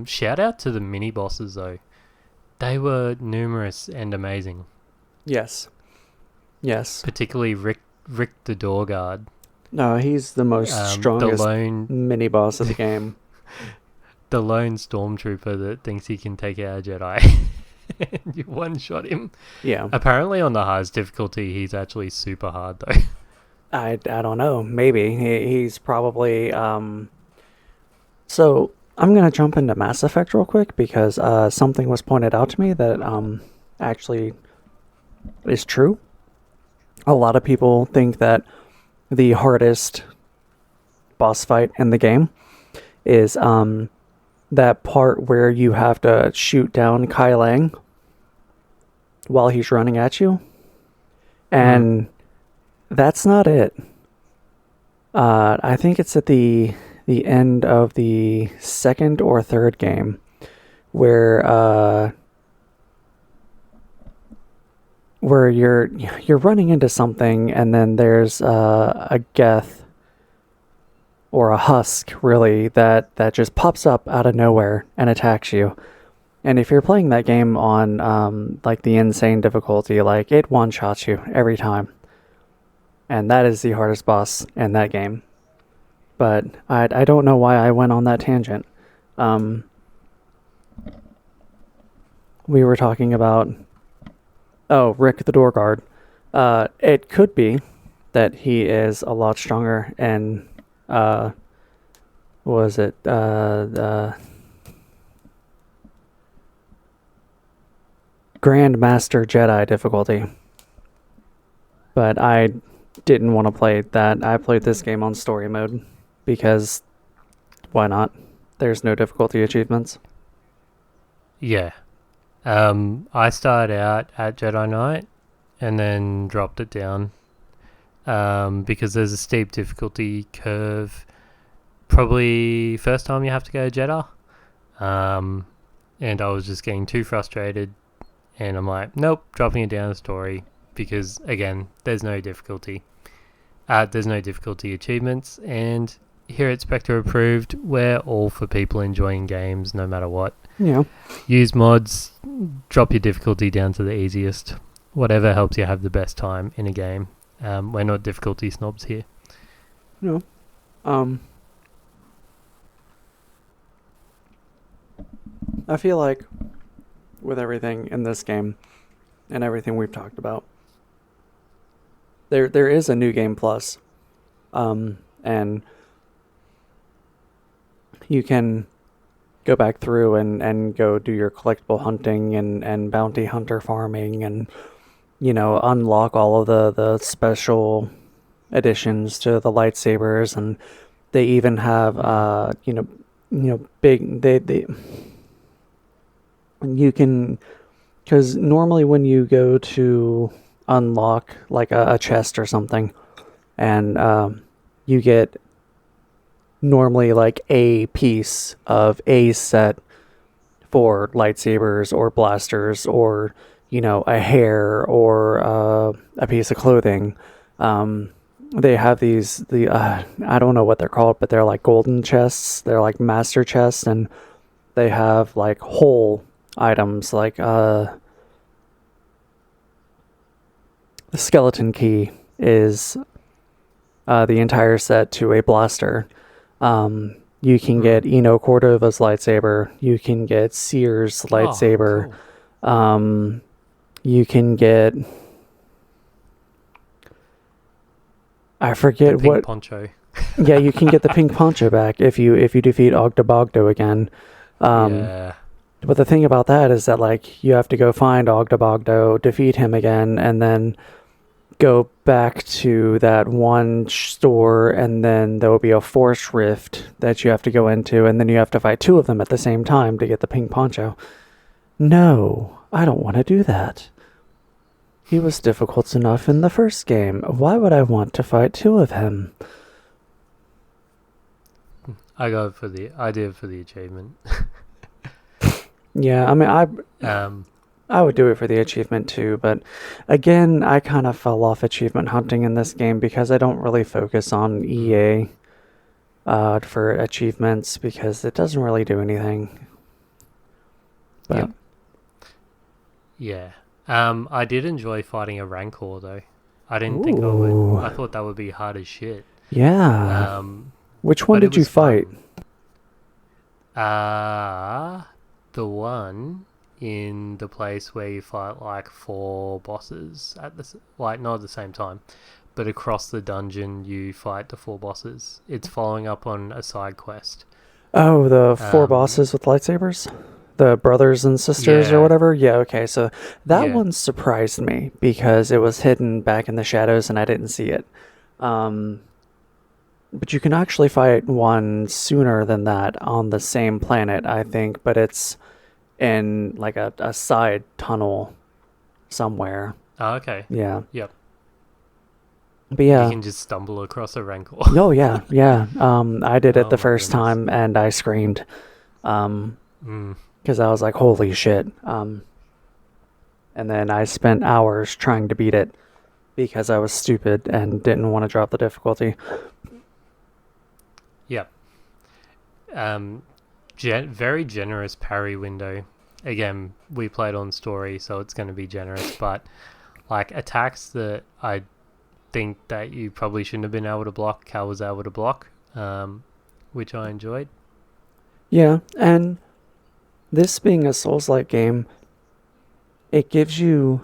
Shout out to the mini bosses though. They were numerous and amazing. Yes. Particularly Rick the Door Guard. No, he's the most strongest mini boss of the game. The lone stormtrooper that thinks he can take out a Jedi. And you one-shot him. Yeah. Apparently on the hardest difficulty, he's actually super hard though. I don't know. Maybe. He's probably... So, I'm going to jump into Mass Effect real quick because something was pointed out to me that actually is true. A lot of people think that the hardest boss fight in the game is that part where you have to shoot down Kai Lang while he's running at you. And that's not it. I think it's at the end of the second or third game where you're running into something, and then there's a Geth or a husk, really, that just pops up out of nowhere and attacks you. And if you're playing that game on like the insane difficulty, like, it one-shots you every time. And that is the hardest boss in that game. But I don't know why I went on that tangent. We were talking about... Oh, Rick the Door Guard. It could be that he is a lot stronger and... was it... Grandmaster Jedi difficulty. But I didn't want to play that. I played this game on story mode because why not? There's no difficulty achievements. Yeah. I started out at Jedi Knight and then dropped it down because there's a steep difficulty curve. Probably first time you have to go Jedi. And I was just getting too frustrated, and I'm like, nope, dropping it down the story because, again, there's no difficulty. There's no difficulty achievements, and here at Spectre Approved, we're all for people enjoying games no matter what. Yeah. Use mods, drop your difficulty down to the easiest, whatever helps you have the best time in a game. We're not difficulty snobs here. No. I feel like with everything in this game and everything we've talked about, there is a new game plus, and you can go back through and go do your collectible hunting and bounty hunter farming and, you know, unlock all of the special additions to the lightsabers, and they even have big they you can, because normally when you go to unlock like a chest or something, and you get normally like a piece of a set for lightsabers or blasters, or, you know, a hair or a piece of clothing. They have I don't know what they're called, but they're like golden chests. They're like master chests, and they have like whole items like the skeleton key is the entire set to a blaster. You can get Eno Cordova's lightsaber. You can get Seer's lightsaber. Cool. You can get, I forget the pink what poncho. Yeah, you can get the pink poncho back if you defeat Ogda Bogdo again. Yeah. But the thing about that is that, like, you have to go find Ogda Bogdo, defeat him again, and then go back to that one store, and then there will be a force rift that you have to go into, and then you have to fight two of them at the same time to get the pink poncho. No, I don't want to do that. He was difficult enough in the first game. Why would I want to fight two of him? I did it for the achievement. Yeah, I mean, I would do it for the achievement too, but again, I kind of fell off achievement hunting in this game because I don't really focus on EA for achievements because it doesn't really do anything. But yeah. I did enjoy fighting a Rancor though. I didn't think I would. I thought that would be hard as shit. Yeah. Which one did you fight? The one in the place where you fight like 4 bosses at not at the same time, but across the dungeon you fight the 4 bosses. It's following up on a side quest. Oh, the 4 bosses with lightsabers? The brothers and sisters or whatever? Yeah, okay. So that one surprised me because it was hidden back in the shadows and I didn't see it. But you can actually fight one sooner than that on the same planet, I think, but it's in like a side tunnel somewhere. Oh, okay. Yeah. Yep. But yeah. You can just stumble across a Rancor. Oh, yeah, yeah. I did it the first time and I screamed. Because I was like, holy shit. And then I spent hours trying to beat it because I was stupid and didn't want to drop the difficulty. Yep. Very generous parry window. Again, we played on story, so it's going to be generous, but like attacks that I think that you probably shouldn't have been able to block, Cal was able to block, which I enjoyed. Yeah, and this being a Souls-like game, it gives you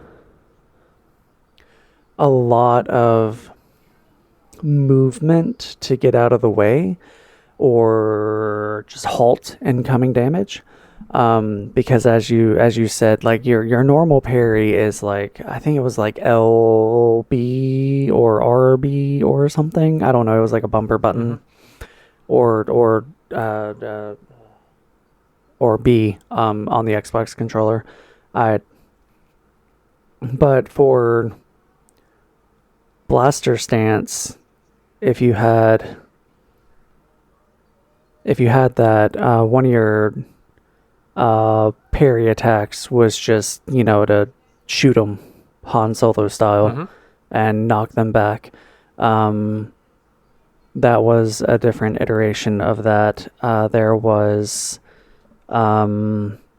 a lot of movement to get out of the way or just halt incoming damage. Because as you said, like your normal parry is like, I think it was like LB or RB or something. I don't know. It was like a bumper button, or uh, uh, or B on the Xbox controller. I But for blaster stance, if you had that, one of your parry attacks was just, to shoot them Han Solo style and knock them back. That was a different iteration of that. There was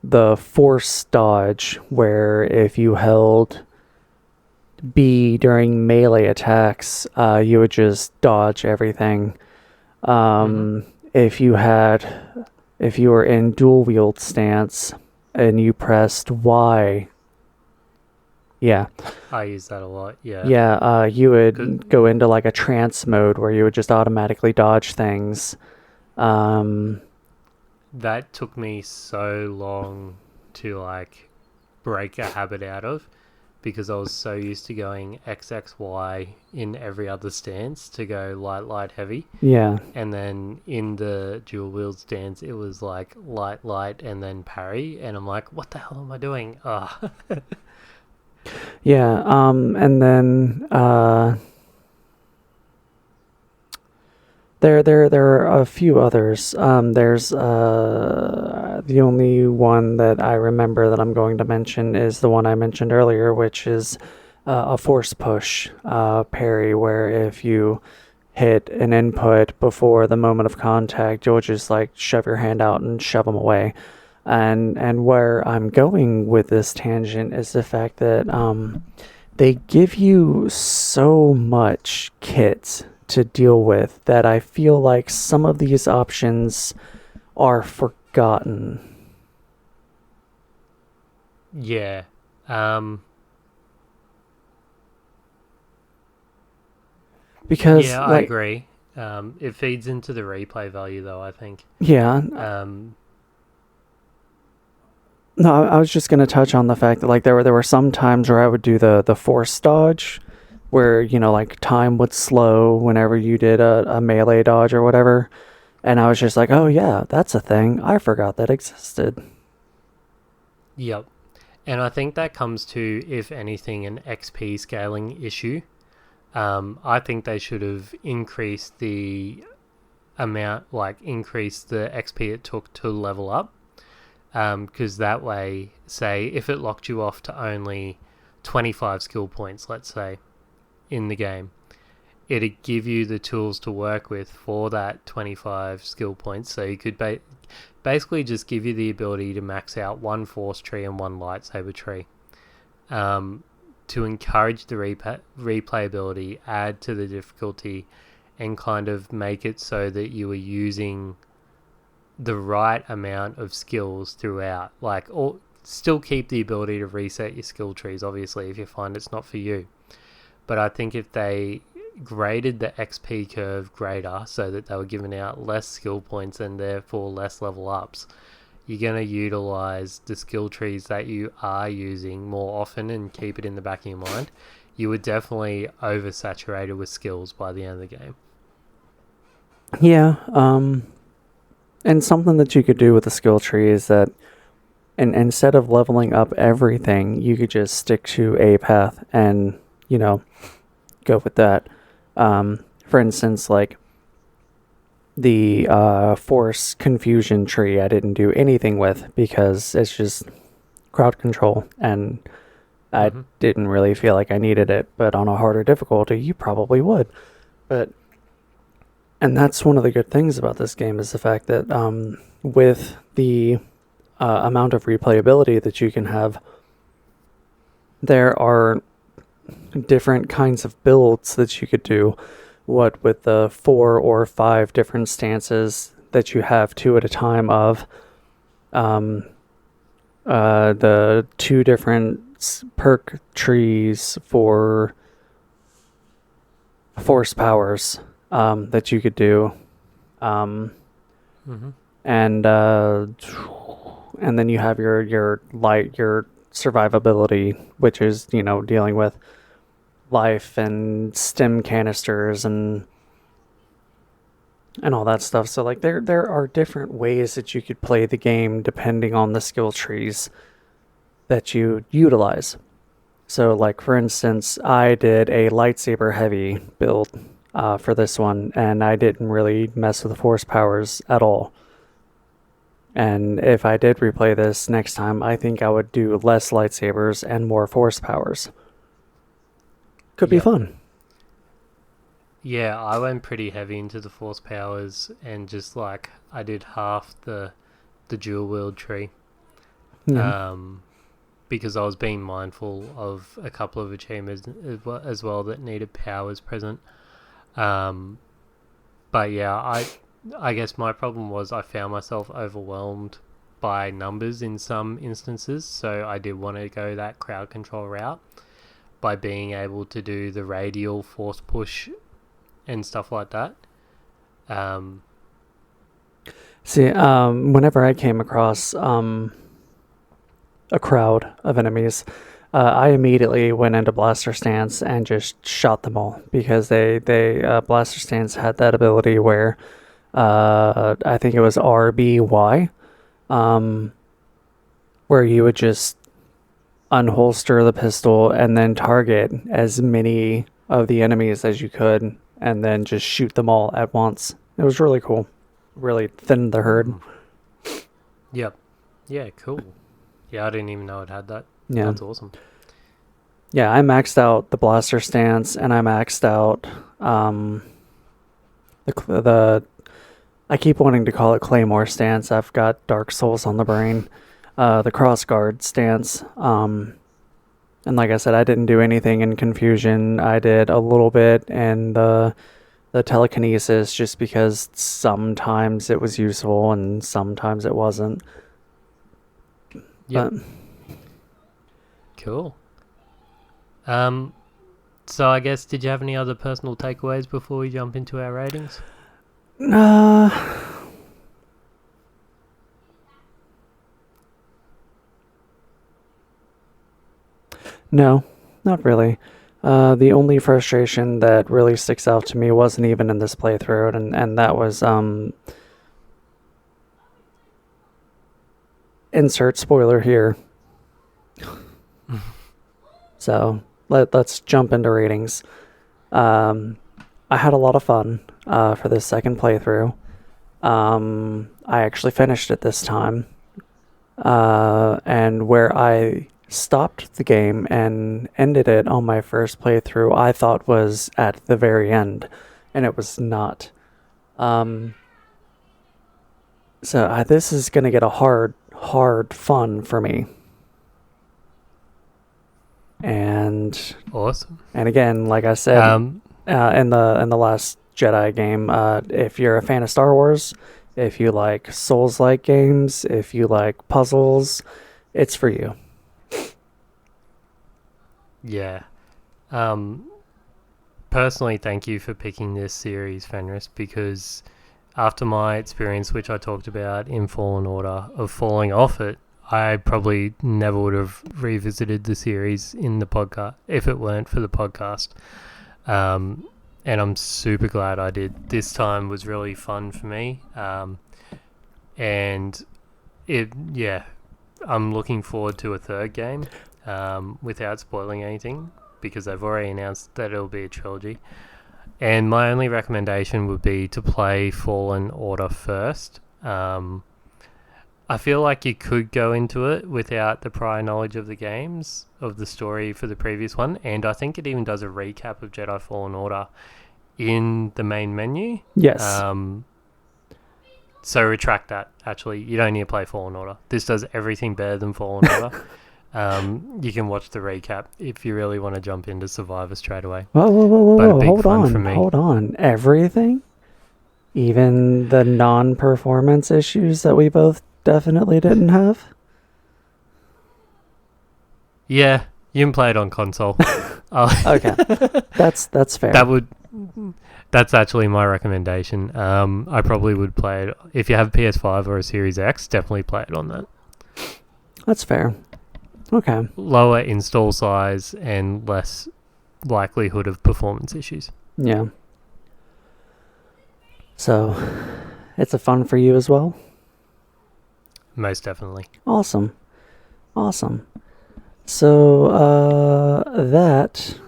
the force dodge, where if you held B during melee attacks, you would just dodge everything. If you were in dual wield stance and you pressed Y, yeah, I use that a lot. Yeah. you would go into like a trance mode where you would just automatically dodge things. That took me so long to like break a habit out of, because I was so used to going XXY in every other stance to go light, light, heavy. Yeah. And then in the dual wield stance, it was like light, light, and then parry. And I'm like, what the hell am I doing? Yeah. And then there are a few others. There's the only one that I remember that I'm going to mention is the one I mentioned earlier, which is a force push parry, where if you hit an input before the moment of contact, you'll just like shove your hand out and shove them away. And where I'm going with this tangent is the fact that they give you so much kit to deal with that I feel like some of these options are forgotten. Yeah. Because yeah, I agree. It feeds into the replay value, though, I think. Yeah. No, I was just going to touch on the fact that like there were some times where I would do the force dodge, where like time would slow whenever you did a melee dodge or whatever, and I was just like, oh yeah, that's a thing, I forgot that existed. Yep. And I think that comes to, if anything, an XP scaling issue. I think they should have increased the amount, like increased the XP it took to level up. Because that way, say, if it locked you off to only 25 skill points, let's say, in the game, it'd give you the tools to work with for that 25 skill points. So you could basically just give you the ability to max out one force tree and one lightsaber tree. To encourage the replayability, add to the difficulty, and kind of make it so that you are using the right amount of skills throughout. Like, or still keep the ability to reset your skill trees, obviously, if you find it's not for you. But I think if they graded the XP curve greater, so that they were giving out less skill points and therefore less level ups, you're going to utilize the skill trees that you are using more often and keep it in the back of your mind. You were definitely oversaturated with skills by the end of the game. Yeah, and something that you could do with the skill tree is that, and instead of leveling up everything, you could just stick to a path and go with that. For instance, like the force confusion tree I didn't do anything with, because it's just crowd control, and I didn't really feel like I needed it. But on a harder difficulty, you probably would. And that's one of the good things about this game, is the fact that with the amount of replayability that you can have, there are different kinds of builds that you could do. What with the 4 or 5 different stances that you have 2 at a time of, the 2 different perk trees for force powers that you could do, and and then you have your light, your survivability, which is, you know, dealing with life and stim canisters and all that stuff. So like there are different ways that you could play the game depending on the skill trees that you utilize. So like for instance, I did a lightsaber heavy build for this one, and I didn't really mess with the force powers at all. And if I did replay this next time, I think I would do less lightsabers and more force powers. Could be fun. Yeah, I went pretty heavy into the force powers, and just like I did half the dual wield tree. Yeah. Because I was being mindful of a couple of achievements as well that needed powers present. But yeah, I guess my problem was I found myself overwhelmed by numbers in some instances, so I did want to go that crowd control route by being able to do the radial force push and stuff like that. See, whenever I came across a crowd of enemies, I immediately went into blaster stance and just shot them all, because they blaster stance had that ability where I think it was RBY, where you would just unholster the pistol and then target as many of the enemies as you could, and then just shoot them all at once. It was really cool. Really thinned the herd. Yep. Yeah, cool. Yeah, I didn't even know it had that. Yeah. That's awesome. Yeah, I maxed out the blaster stance, and I maxed out the I keep wanting to call it Claymore stance. I've got Dark Souls on the brain. The crossguard stance. And like I said, I didn't do anything in confusion. I did a little bit in the telekinesis, just because sometimes it was useful and sometimes it wasn't. Yeah. Cool. So I guess, did you have any other personal takeaways before we jump into our ratings? No, not really. The only frustration that really sticks out to me wasn't even in this playthrough, and that was insert spoiler here. So let's jump into ratings. I had a lot of fun for this second playthrough. I actually finished it this time, and where I stopped the game and ended it on my first playthrough, I thought was at the very end, and it was not. So this is gonna get a hard fun for me. And awesome. And again, like I said, in the last Jedi game, if you're a fan of Star Wars, if you like Souls-like games, if you like puzzles, it's for you. Yeah. Personally, thank you for picking this series, Fenris, because after my experience, which I talked about in Fallen Order, of falling off it, I probably never would have revisited the series in the podcast if it weren't for the podcast. And I'm super glad I did. This time was really fun for me. And I'm looking forward to a third game, without spoiling anything, because they've already announced that it'll be a trilogy. And my only recommendation would be to play Fallen Order first. I feel like you could go into it without the prior knowledge of the games, of the story for the previous one, and I think it even does a recap of Jedi Fallen Order in the main menu. Yes. So retract that, actually. You don't need to play Fallen Order. This does everything better than Fallen Order. You can watch the recap if you really want to jump into Survivor straight away. Whoa. Hold on. Everything? Even the non-performance issues that we both definitely didn't have? Yeah, you can play it on console. Okay. That's fair. That's actually my recommendation. I probably would play it if you have a PS5 or a Series X. Definitely play it on that. That's fair. Okay. Lower install size and less likelihood of performance issues. Yeah. So, it's a fun for you as well? Most definitely. Awesome. So, that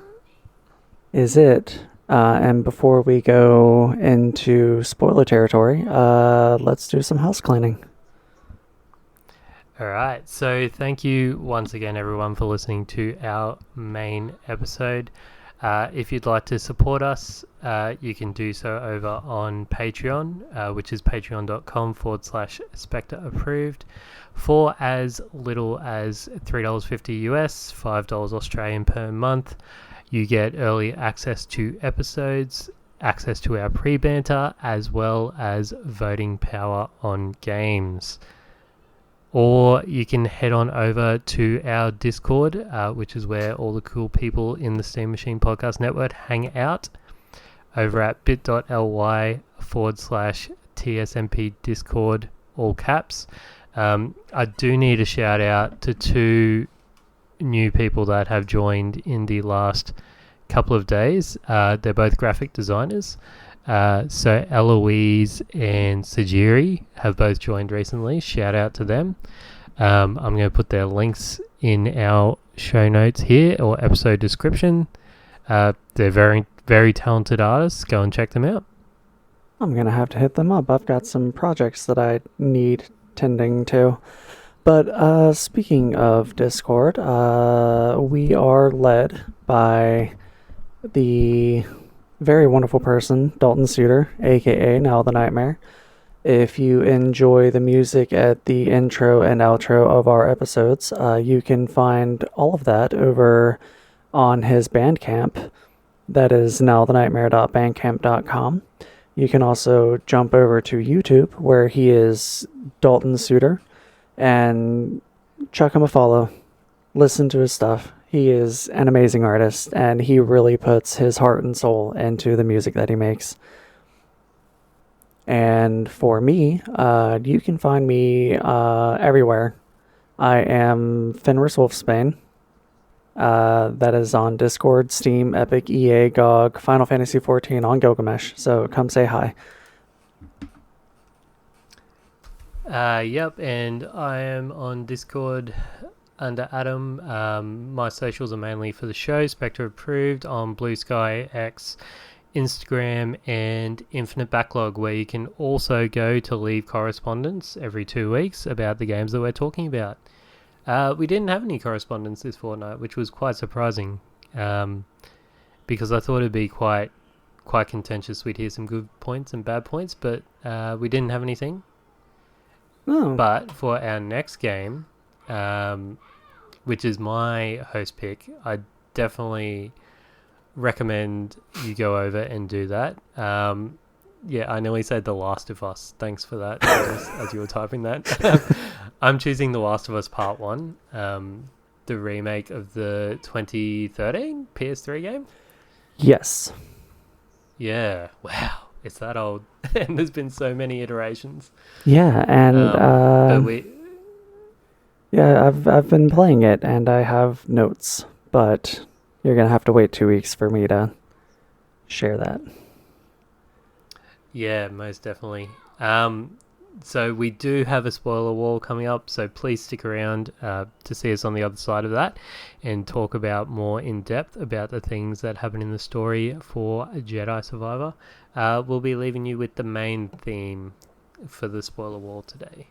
is it. And before we go into spoiler territory, let's do some house cleaning. All right. So thank you once again, everyone, for listening to our main episode. If you'd like to support us, you can do so over on Patreon, which is patreon.com/Spectre approved, for as little as $3.50 US, $5 Australian per month. You get early access to episodes, access to our pre-banter, as well as voting power on games. Or you can head on over to our Discord, which is where all the cool people in the Steam Machine Podcast Network hang out, over at bit.ly/TSMP Discord, all caps. I do need a shout out to two new people that have joined in the last couple of days. They're both graphic designers. So Eloise and Sajiri have both joined recently. Shout out to them. I'm going to put their links in our show notes here or episode description. They're very, very talented artists. Go and check them out. I'm going to have to hit them up. I've got some projects that I need tending to. But speaking of Discord, we are led by the very wonderful person, Dalton Suter, aka Now the Nightmare. If you enjoy the music at the intro and outro of our episodes, you can find all of that over on his Bandcamp. That is nowthenightmare.bandcamp.com. You can also jump over to YouTube, where he is Dalton Suter, and chuck him a follow. Listen to his stuff. He is an amazing artist, and he really puts his heart and soul into the music that he makes. And for me, you can find me everywhere. I am Fenris Wolfsbane. That is on Discord, Steam, Epic, EA, GOG, Final Fantasy XIV, on Gilgamesh. So come say hi. Yep, and I am on Discord under Adam. My socials are mainly for the show, Spectre approved, on Blue Sky, X, Instagram, and Infinite Backlog, where you can also go to leave correspondence every 2 weeks about the games that we're talking about. We didn't have any correspondence this fortnight, which was quite surprising, because I thought it'd be quite contentious. We'd hear some good points and bad points, but we didn't have anything. Oh. But for our next game, which is my host pick, I definitely recommend you go over and do that. Yeah, I nearly said The Last of Us. Thanks for that, as you were typing that. I'm choosing The Last of Us Part 1, the remake of the 2013 PS3 game. Yes. Yeah, wow. It's that old. And there's been so many iterations. Yeah, and yeah, I've been playing it, and I have notes, but you're gonna have to wait 2 weeks for me to share that. Yeah, most definitely. So we do have a spoiler wall coming up, so please stick around to see us on the other side of that and talk about more in depth about the things that happen in the story for Jedi Survivor. We'll be leaving you with the main theme for the spoiler wall today.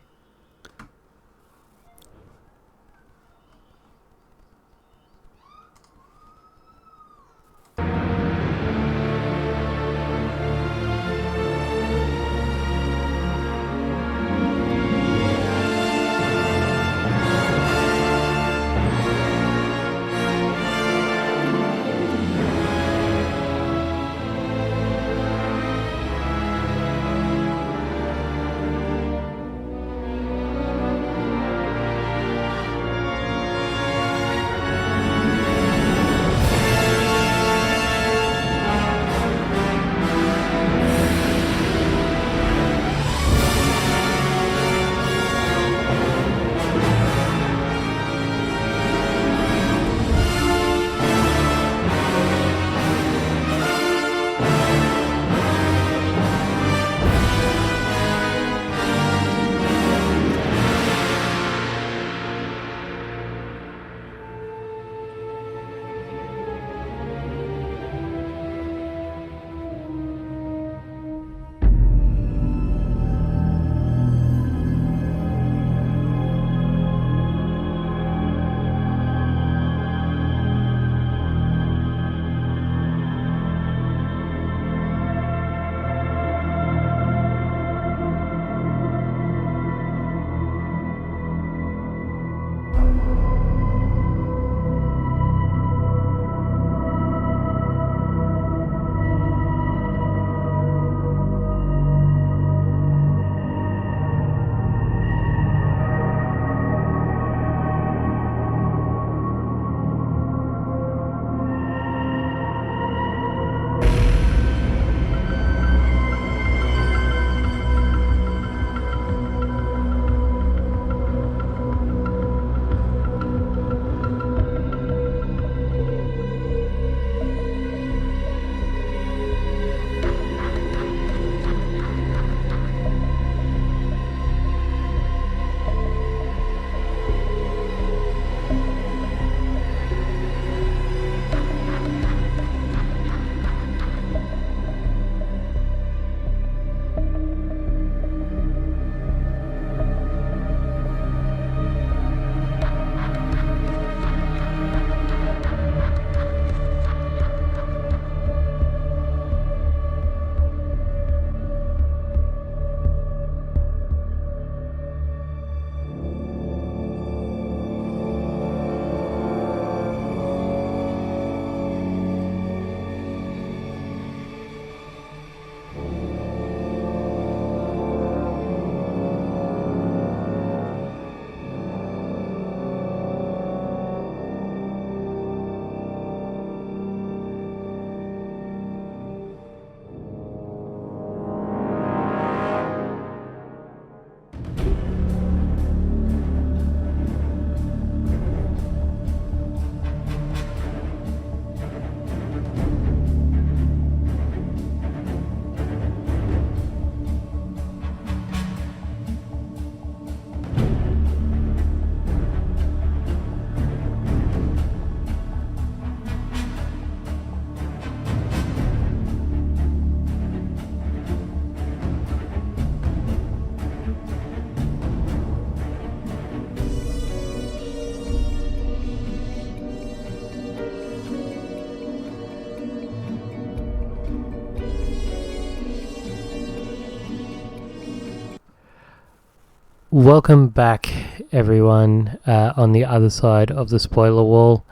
welcome back, everyone, on the other side of the spoiler wall.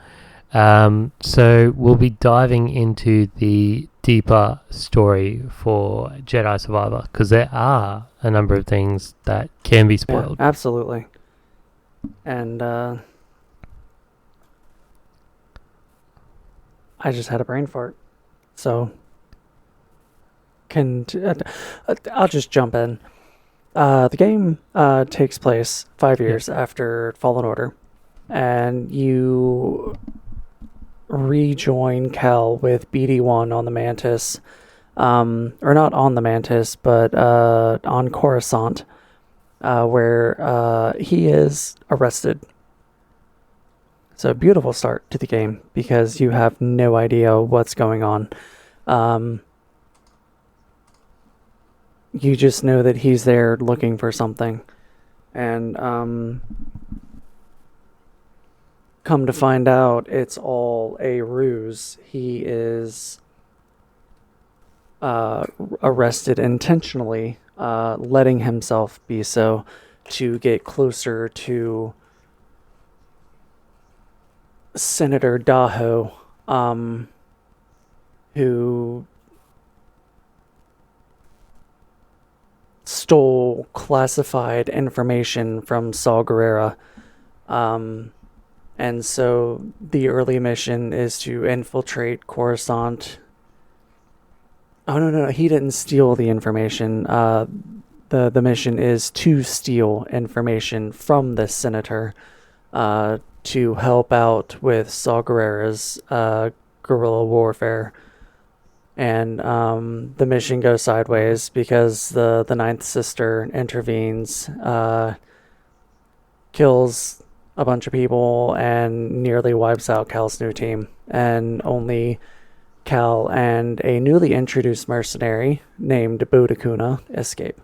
So we'll be diving into the deeper story for Jedi Survivor, because there are a number of things that can be spoiled. Yeah, absolutely. And I just had a brain fart. So I'll just jump in. The game takes place 5 years after Fallen Order, and you rejoin Cal with BD-1 on the Mantis, or not on the Mantis, but on Coruscant, where he is arrested. So beautiful start to the game because you have no idea what's going on. You just know that he's there looking for something. And come to find out, it's all a ruse. He is arrested intentionally, letting himself be so to get closer to Senator Daho, who stole classified information from Saw Gerrera. And so the early mission is to infiltrate Coruscant. Oh, no, he didn't steal the information. The mission is to steal information from this senator to help out with Saw Gerrera's guerrilla warfare. And the mission goes sideways because the Ninth Sister intervenes, kills a bunch of people, and nearly wipes out Cal's new team. And only Cal and a newly introduced mercenary named Bodhikuna escape.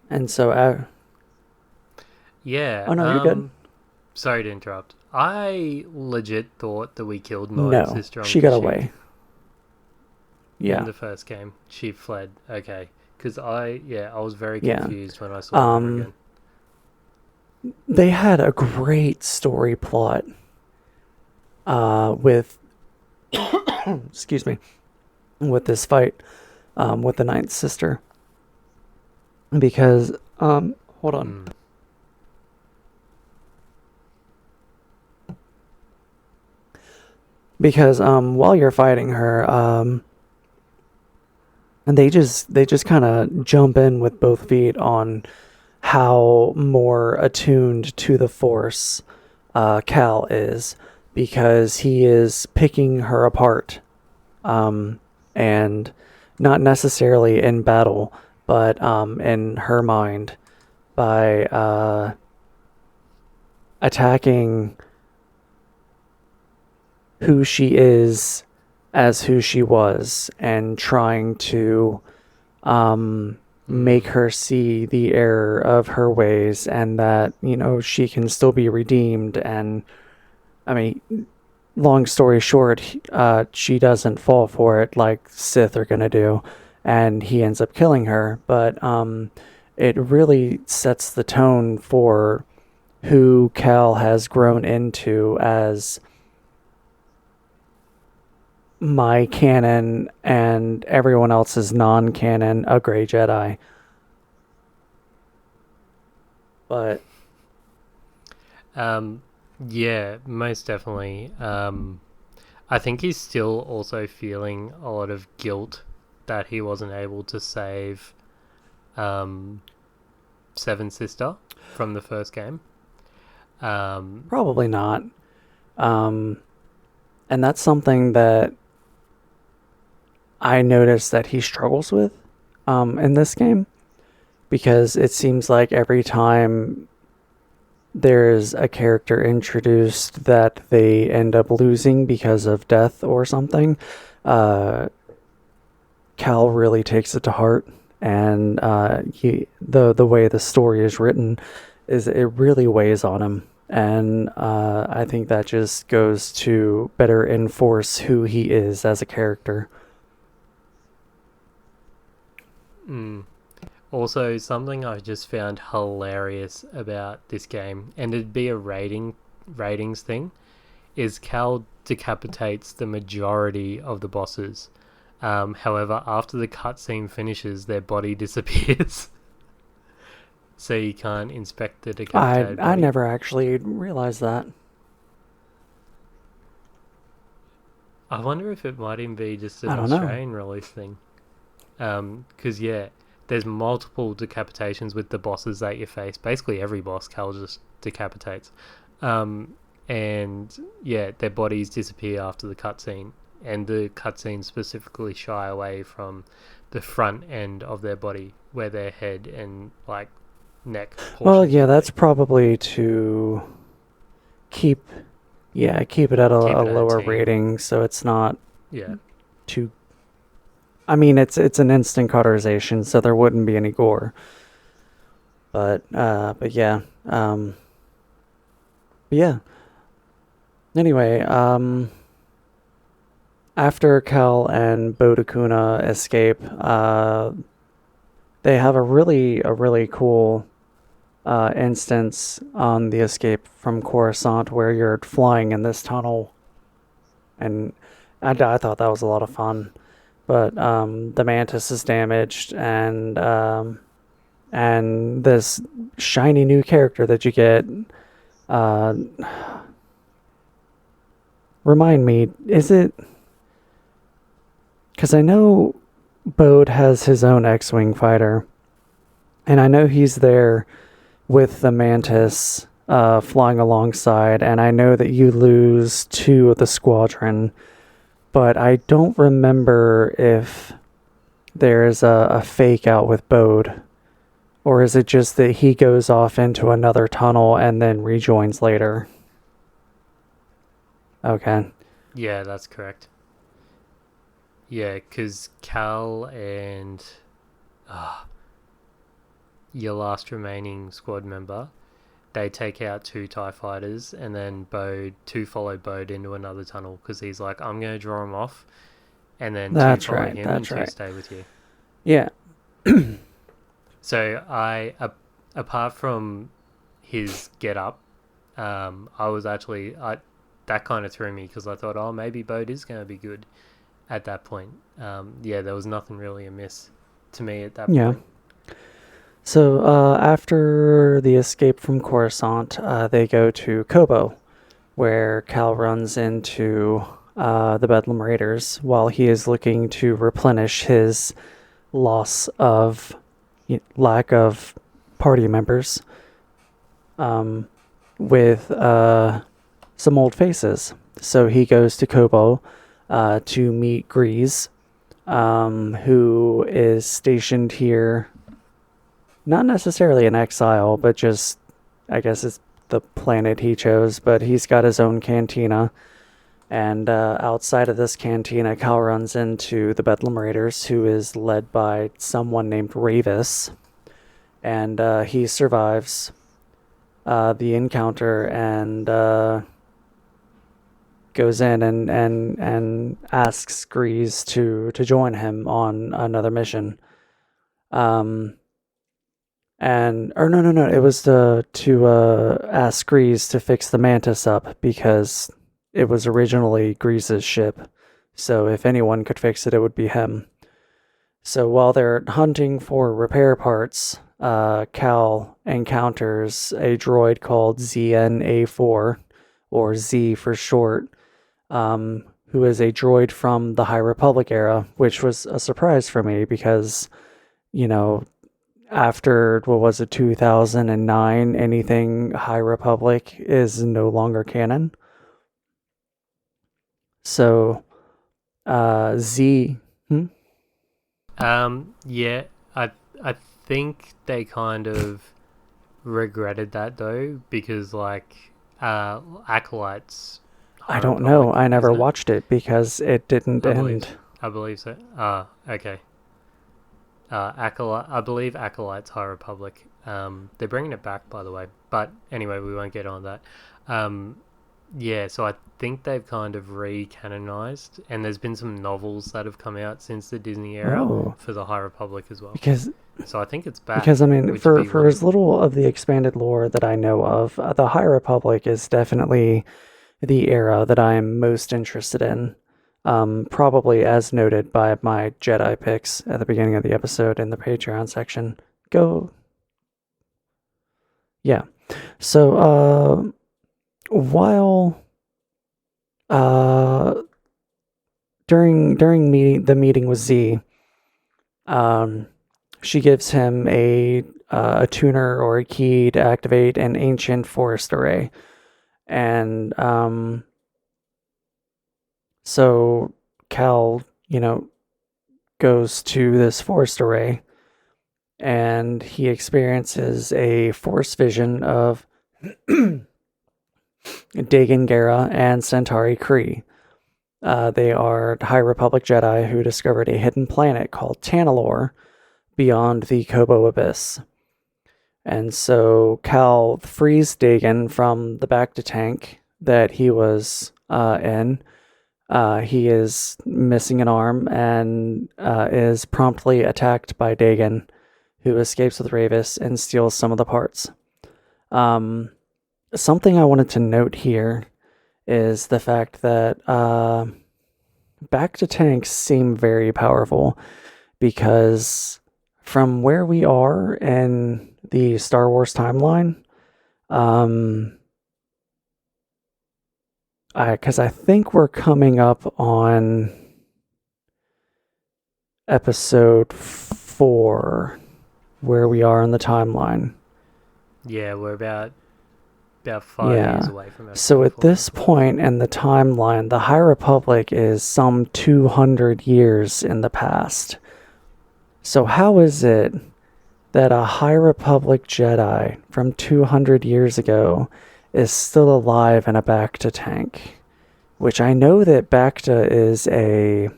And so... Yeah. Oh, no, you're good. Sorry to interrupt. I legit thought that we killed Night Sister on she got away. Yeah. In the first game, she fled. Okay, because I was very confused when I saw her again. They had a great story plot with excuse me, with this fight with the Ninth Sister, because hold on. Because while you're fighting her, and they just kind of jump in with both feet on how more attuned to the Force Cal is, because he is picking her apart, and not necessarily in battle, but in her mind, by attacking who she is as who she was, and trying to make her see the error of her ways, and that, she can still be redeemed. And I mean, long story short, she doesn't fall for it like Sith are gonna do, and he ends up killing her. But it really sets the tone for who Cal has grown into as my canon and everyone else's non-canon, a gray Jedi. But yeah, most definitely. I think he's still also feeling a lot of guilt that he wasn't able to save Seven Sister from the first game. Probably not. And that's something that I noticed that he struggles with in this game, because it seems like every time there's a character introduced that they end up losing because of death or something, Cal really takes it to heart. And the way the story is written is it really weighs on him. And I think that just goes to better enforce who he is as a character. Also, something I just found hilarious about this game, and it'd be a ratings thing, is Cal decapitates the majority of the bosses. However, after the cutscene finishes, their body disappears, so you can't inspect the decapitated body. I never actually realized that. I wonder if it might even be just an I don't know. Australian release thing. Because there's multiple decapitations with the bosses that you face. Basically, every boss Cal just decapitates. And yeah, their bodies disappear after the cutscene, and the cutscenes specifically shy away from the front end of their body, where their head and like neck. Well, yeah, that's probably to keep it at a lower rating, so it's not too. I mean, it's an instant cauterization, so there wouldn't be any gore. But yeah, yeah. Anyway, after Cal and Bodakuna escape, they have a really cool instance on the escape from Coruscant where you're flying in this tunnel, and I thought that was a lot of fun. But the Mantis is damaged, and this shiny new character that you get. Remind me, is it? Because I know Bode has his own X-Wing fighter, and I know he's there with the Mantis flying alongside, and I know that you lose 2 of the squadron, but I don't remember if there's a fake out with Bode, or is it just that he goes off into another tunnel and then rejoins later? Okay. Yeah, that's correct. Yeah, because Cal and your last remaining squad member, they take out 2 TIE fighters, and then two follow Bode into another tunnel because he's like, I'm going to draw him off, and then 2 follow him and 2 stay with you. Yeah. So apart from his get up, I was actually... that kind of threw me because I thought, oh, maybe Bode is going to be good at that point. Yeah, there was nothing really amiss to me at that point. So after the escape from Coruscant, they go to Kobo, where Cal runs into the Bedlam Raiders while he is looking to replenish his lack of party members with some old faces. So he goes to Kobo to meet Grease, who is stationed here, not necessarily in exile, but just, I guess it's the planet he chose, but he's got his own cantina. And outside of this cantina, Cal runs into the Bedlam Raiders, who is led by someone named Ravis. And he survives the encounter and goes in and asks Grease to join him on another mission. No, it was to ask Grease to fix the Mantis up because it was originally Grease's ship. So if anyone could fix it, it would be him. So while they're hunting for repair parts, Cal encounters a droid called ZNA4, or Z for short, who is a droid from the High Republic era, which was a surprise for me because, after, 2009, anything High Republic is no longer canon. So, Z... Yeah, I think they kind of regretted that, though, because, Acolytes... I don't know. I never watched it because it didn't end. I believe so. Okay. I believe Acolyte's High Republic. They're bringing it back, by the way. But anyway, we won't get on that. Yeah, so I think they've kind of re-canonized, and there's been some novels that have come out since the Disney era Oh, for the High Republic as well. because So I think it's because back, I mean, which would be for really as cool. little of the expanded lore that I know of, the High Republic is definitely the era that I am most interested in. Probably as noted by my Jedi picks at the beginning of the episode in the Patreon section. Go, yeah. So, while uh during the meeting with Z, um, she gives him a tuner or a key to activate an ancient forest array, and so Cal, goes to this forest array, and he experiences a force vision of Dagon Gera and Centauri Kree. They are High Republic Jedi who discovered a hidden planet called Tanalor beyond the Kobo Abyss. And so Cal frees Dagon from the Bacta tank that he was in. He is missing an arm and is promptly attacked by Dagon, who escapes with Ravis and steals some of the parts. Something I wanted to note here is the fact that Bacta tanks seem very powerful because from where we are in the Star Wars timeline, because I think we're coming up on episode 4 where we are in the timeline. Yeah, we're about 5 years away from So episode at 4. this point in the timeline, the High Republic is some 200 years in the past. So how is it that a High Republic Jedi from 200 years ago is still alive in a Bacta tank? Which I know that Bacta is I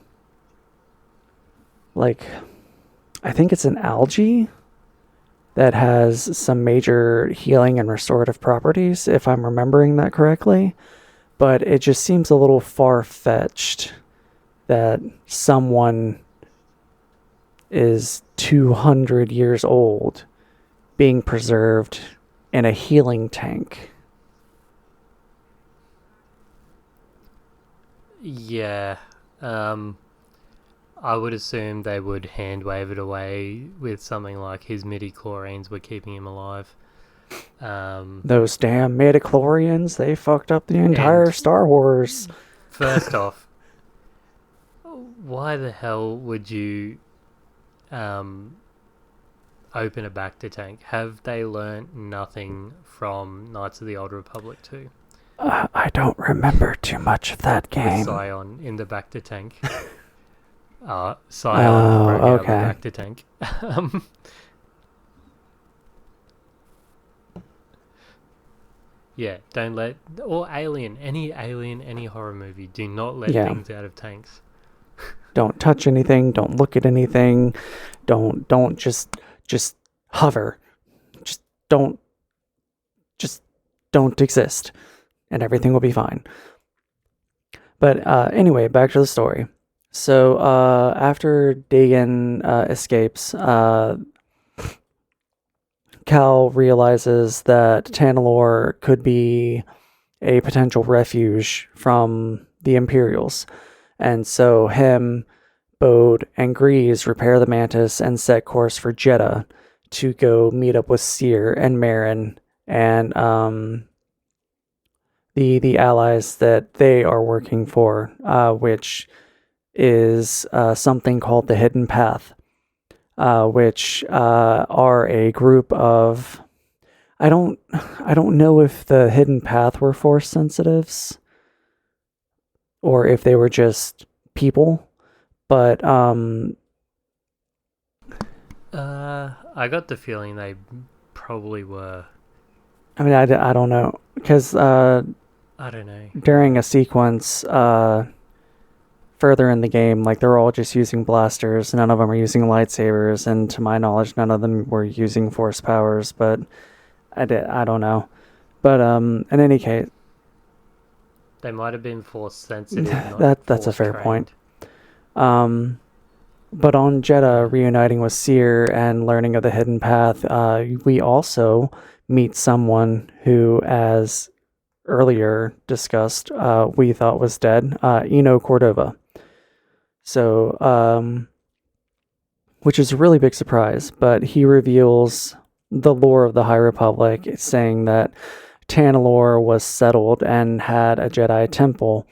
think it's an algae that has some major healing and restorative properties, if I'm remembering that correctly. But it just seems a little far-fetched that someone is 200 years old being preserved in a healing tank. Yeah, I would assume they would hand wave it away with something like his midi-chlorines were keeping him alive. Those damn midichlorians, they fucked up the entire Star Wars. First off, why the hell would you open a Bacta tank? Have they learnt nothing from Knights of the Old Republic 2? I don't remember too much of that game. With Scion in the Bacta tank. Scion broke out the Bacta tank. Yeah, don't let... Or Alien, any horror movie, do not let things out of tanks. Don't touch anything, don't look at anything, don't just hover. Just don't exist, and everything will be fine. But anyway, back to the story. So after Dagon escapes, Cal realizes that Tanalor could be a potential refuge from the Imperials. And so him, Bode, and Grease repair the Mantis and set course for Jeddah to go meet up with Seer and Marin and the allies that they are working for, which is something called the Hidden Path, which are a group of... I don't know if the Hidden Path were Force sensitives or if they were just people, but I got the feeling they probably were. I mean, I don't know, because I don't know. During a sequence further in the game, like, they're all just using blasters. None of them are using lightsabers, and to my knowledge, none of them were using force powers. But I don't know. But in any case, They might have been force sensitive. That's a fair point. But on Jeddah, reuniting with Seer and learning of the hidden path, we also meet someone who, as earlier discussed, we thought was dead, Eno Cordova. So, which is a really big surprise, but he reveals the lore of the High Republic, saying that Tanalorr was settled and had a Jedi temple,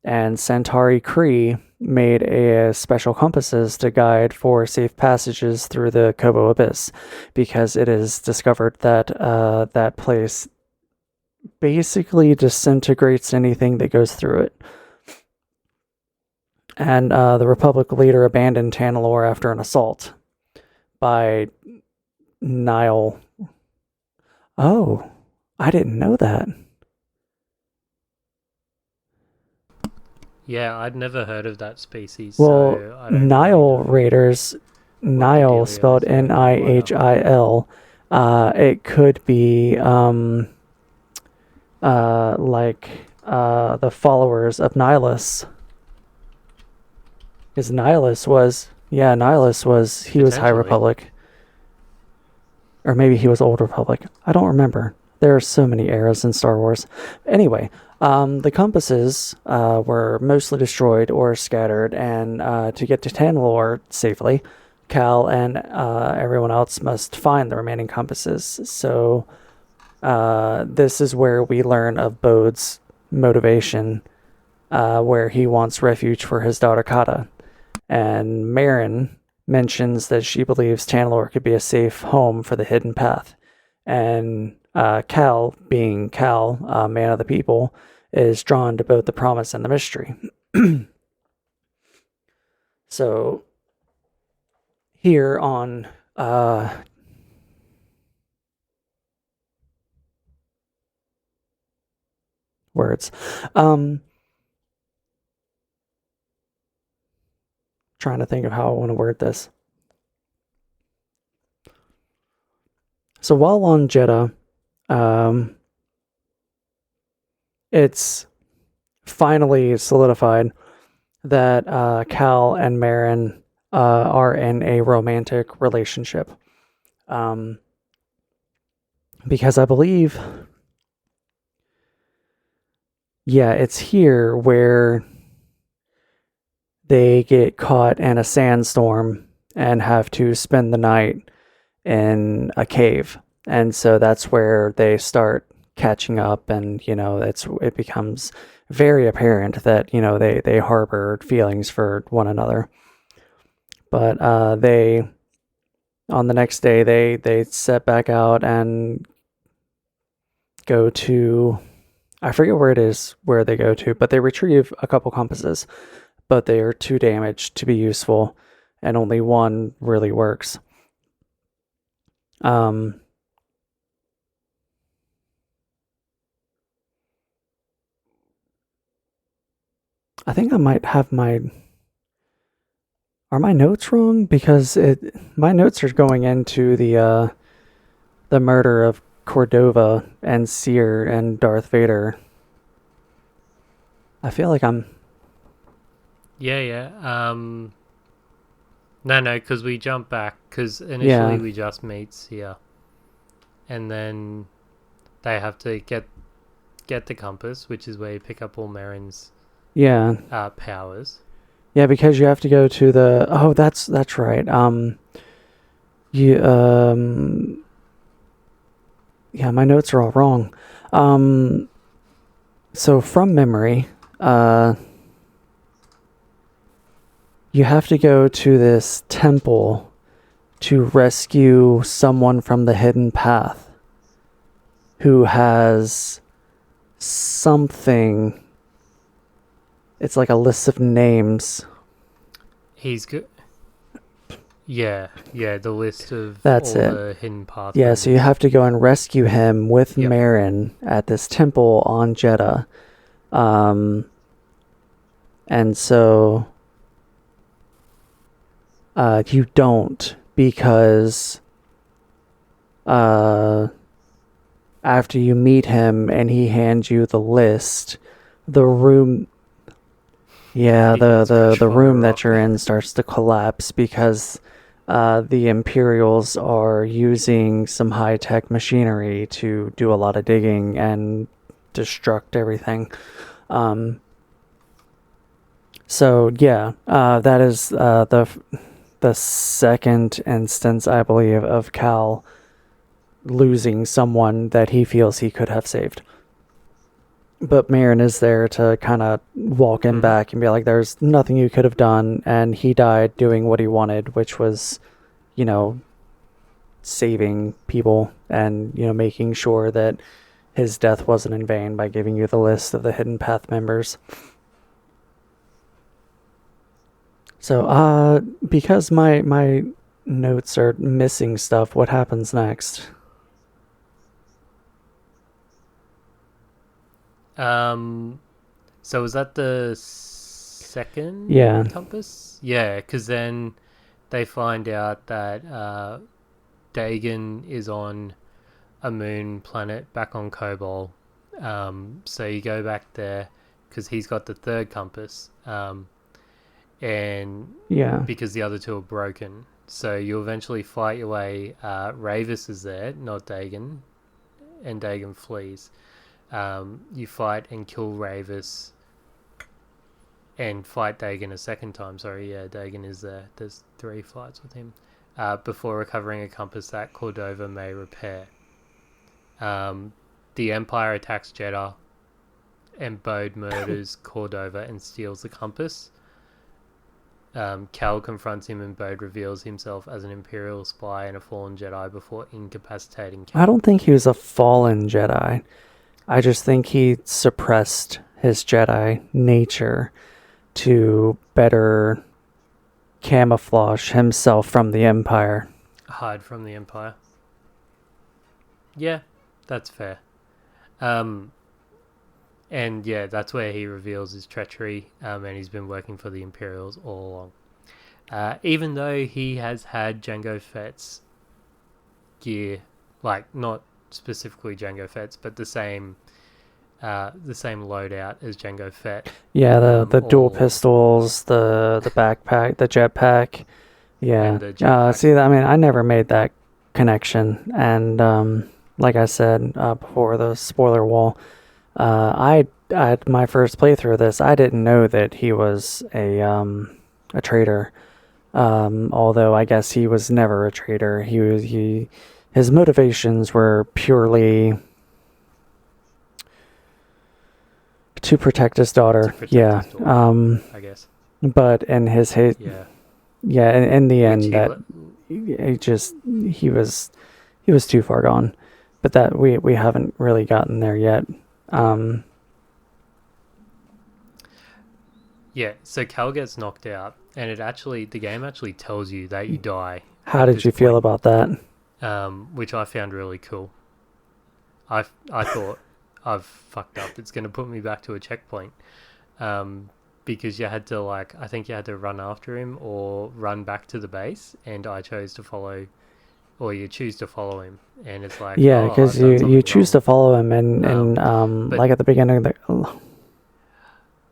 and Centauri Kree made a special compasses to guide for safe passages through the Kobo Abyss, because it is discovered that that place basically disintegrates anything that goes through it. And the Republic leader abandoned Tanalorr after an assault by Nile. Oh, I didn't know that. Yeah, I'd never heard of that species. Well, so I don't Nile really know Raiders, Nile spelled Nihil. It could be like the followers of Nihilus. Because Nihilus was he was High Republic. Or maybe he was Old Republic. I don't remember. There are so many eras in Star Wars. Anyway, the compasses were mostly destroyed or scattered, and to get to Tanalorr safely, Cal and everyone else must find the remaining compasses. So this is where we learn of Bode's motivation, where he wants refuge for his daughter Kata. And Marin mentions that she believes Tanalorr could be a safe home for the hidden path. And Cal, being Cal, man of the people, is drawn to both the promise and the mystery. So here on words, trying to think of how I want to word this. So while on Jeddah, it's finally solidified that Cal and Marin are in a romantic relationship. Because I believe, it's here where they get caught in a sandstorm and have to spend the night in a cave. And so that's where they start catching up, and it becomes very apparent that they harbor feelings for one another. But they on the next day they set back out and go to, I forget where it is where they go to, but they retrieve a couple compasses, but they are too damaged to be useful, and only one really works. I think I might have are my notes wrong? Because my notes are going into the murder of Cordova and Seer and Darth Vader. I feel like I'm... Yeah. No, because we jump back, because initially we just meet Seer. And then they have to get the compass, which is where you pick up all Marin's powers. Yeah, because you have to go to the... Oh, that's right. Yeah, my notes are all wrong. So from memory, you have to go to this temple to rescue someone from the hidden path who has something. It's like a list of names. He's good. Yeah, the list of That's all it. The hidden path. Yeah, so you have to go and rescue him with Marin at this temple on Jeddah. And so you don't, because after you meet him and he hands you the list the room. Yeah, He gets crushed the by a room that rock. you're in starts to collapse because the Imperials are using some high tech machinery to do a lot of digging and destruct everything. Um, so yeah, that is the second instance, I believe, of Cal losing someone that he feels he could have saved. But Marin is there to kind of walk him back and be like, there's nothing you could have done. And he died doing what he wanted, which was, you know, saving people and, you know, making sure that his death wasn't in vain by giving you the list of the Hidden Path members. So, because my notes are missing stuff, what happens next? So was that the second Yeah. compass? Yeah, because then they find out that Dagon is on a moon planet back on Kobol. So you go back there because he's got the third compass, and Yeah. because the other two are broken. So you eventually fight your way. Ravis is there, not Dagon, and Dagon flees. You fight and kill Ravis and fight Dagon a second time. Sorry, yeah, Dagon is there. There's 3 fights with him before recovering a compass that Cordova may repair. The Empire attacks Jeddah, and Bode murders Cordova and steals the compass. Cal confronts him, and Bode reveals himself as an Imperial spy and a fallen Jedi before incapacitating Cal. I don't think he was a fallen Jedi. I just think he suppressed his Jedi nature to better camouflage himself from the Empire. Hide from the Empire. Yeah, that's fair. And yeah, that's where he reveals his treachery, and he's been working for the Imperials all along. Even though he has had Jango Fett's gear, like not specifically Jango Fett's, but the same loadout as Jango Fett. Yeah, the dual pistols, the backpack, the jetpack. Yeah. See, I mean, I never made that connection, and like I said before the spoiler wall, I at my first playthrough of this, I didn't know that he was a traitor. Although I guess he was never a traitor. His motivations were purely to protect his daughter. I guess. But in his hate, in the end, he was too far gone. But that we haven't really gotten there yet. Yeah, so Cal gets knocked out, and the game actually tells you that you die. How did you feel about that? Which I found really cool. I thought, I've fucked up. It's going to put me back to a checkpoint. Because you had to I think you had to run after him or run back to the base, and I chose to follow, or you choose to follow him, and it's like, yeah, because you choose to follow him, and like at the beginning of the.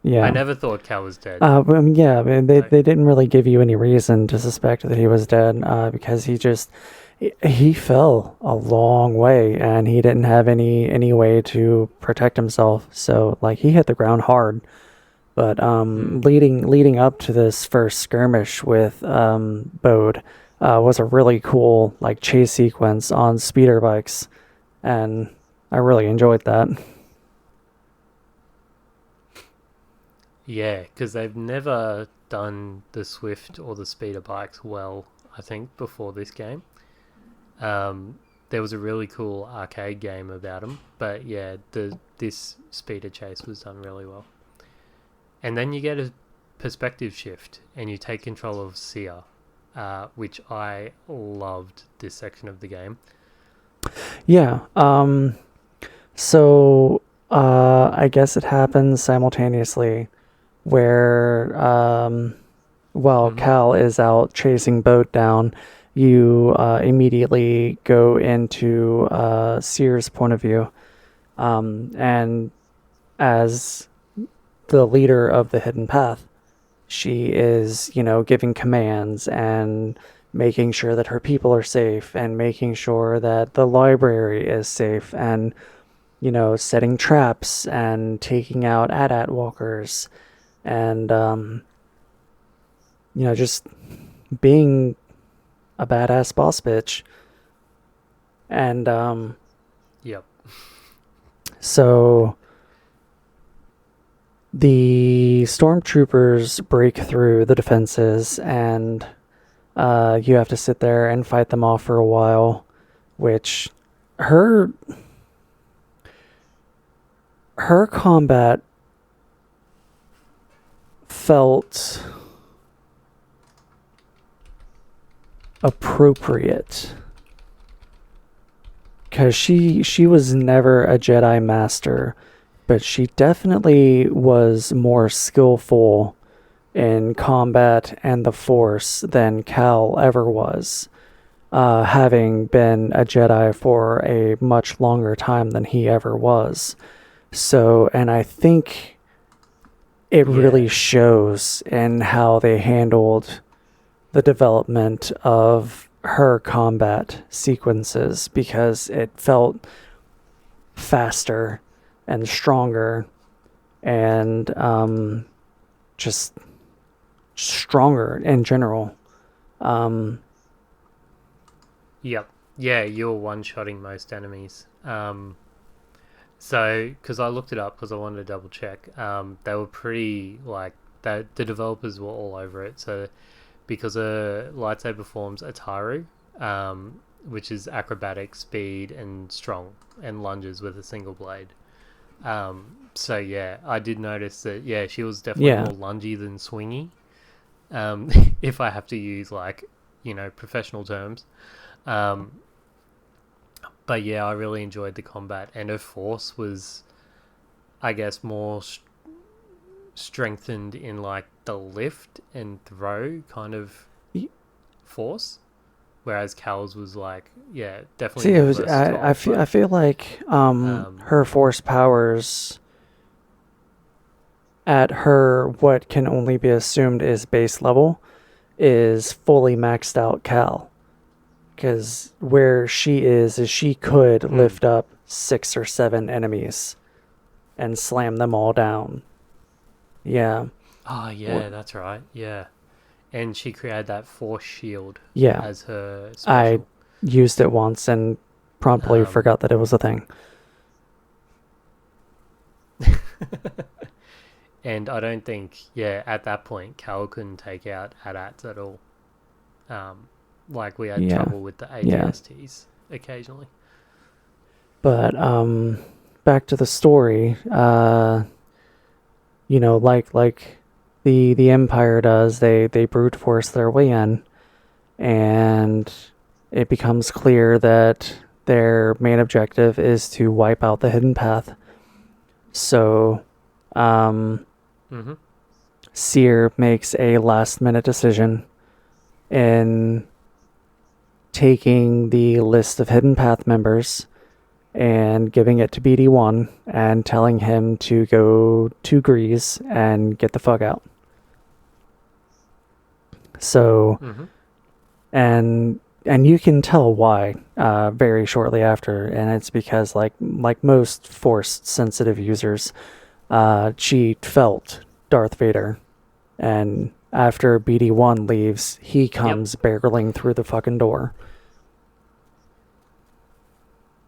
Yeah. I never thought Cal was dead. They didn't really give you any reason to suspect that he was dead, because he fell a long way and he didn't have any way to protect himself. So he hit the ground hard. But leading up to this first skirmish with Bode was a really cool chase sequence on speeder bikes, and I really enjoyed that. Yeah, because they've never done the Swift or the speeder bikes well, I think, before this game. There was a really cool arcade game about them, but yeah, this speeder chase was done really well. And then you get a perspective shift, and you take control of Seer, which I loved this section of the game. Yeah. So I guess it happens simultaneously where Cal is out chasing Bode down, you immediately go into Seer's point of view, and as the leader of the hidden path. She is, giving commands and making sure that her people are safe and making sure that the library is safe and, setting traps and taking out AT-AT walkers and, just being a badass boss bitch. And, Yep. so the stormtroopers break through the defenses and you have to sit there and fight them off for a while, which her combat felt appropriate because she was never a Jedi master, but she definitely was more skillful in combat and the Force than Cal ever was, having been a Jedi for a much longer time than he ever was. So, and I think it really shows in how they handled the development of her combat sequences, because it felt faster and stronger and just stronger in general. Yep. Yeah, you're one-shotting most enemies. So, because I looked it up because I wanted to double check, they were pretty, the developers were all over it. So, because a lightsaber forms Ataru, which is acrobatic, speed, and strong, and lunges with a single blade. So, yeah, I did notice that, she was definitely more lungy than swingy, if I have to use, professional terms. But yeah, I really enjoyed the combat, and her force was, I guess, more strengthened in the lift and throw kind of force, whereas Cal's was definitely. See, it was. I feel like her force powers at her what can only be assumed is base level is fully maxed out Cal. Because where she is she could lift up 6 or 7 enemies and slam them all down. Yeah. Oh, yeah, that's right. Yeah. And she created that force shield as her special. I used it once and promptly forgot that it was a thing. And I don't think, at that point, Cal couldn't take out AT-ATs at all. We had trouble with the ATSTs occasionally. But back to the story, like the Empire does, they brute force their way in, and it becomes clear that their main objective is to wipe out the hidden path. So, Seer makes a last-minute decision in taking the list of hidden path members and giving it to BD1 and telling him to go to Grease and get the fuck out. So, and you can tell why very shortly after, and it's because like most Force sensitive users, she felt Darth Vader, and after BD1 leaves, he comes barreling through the fucking door.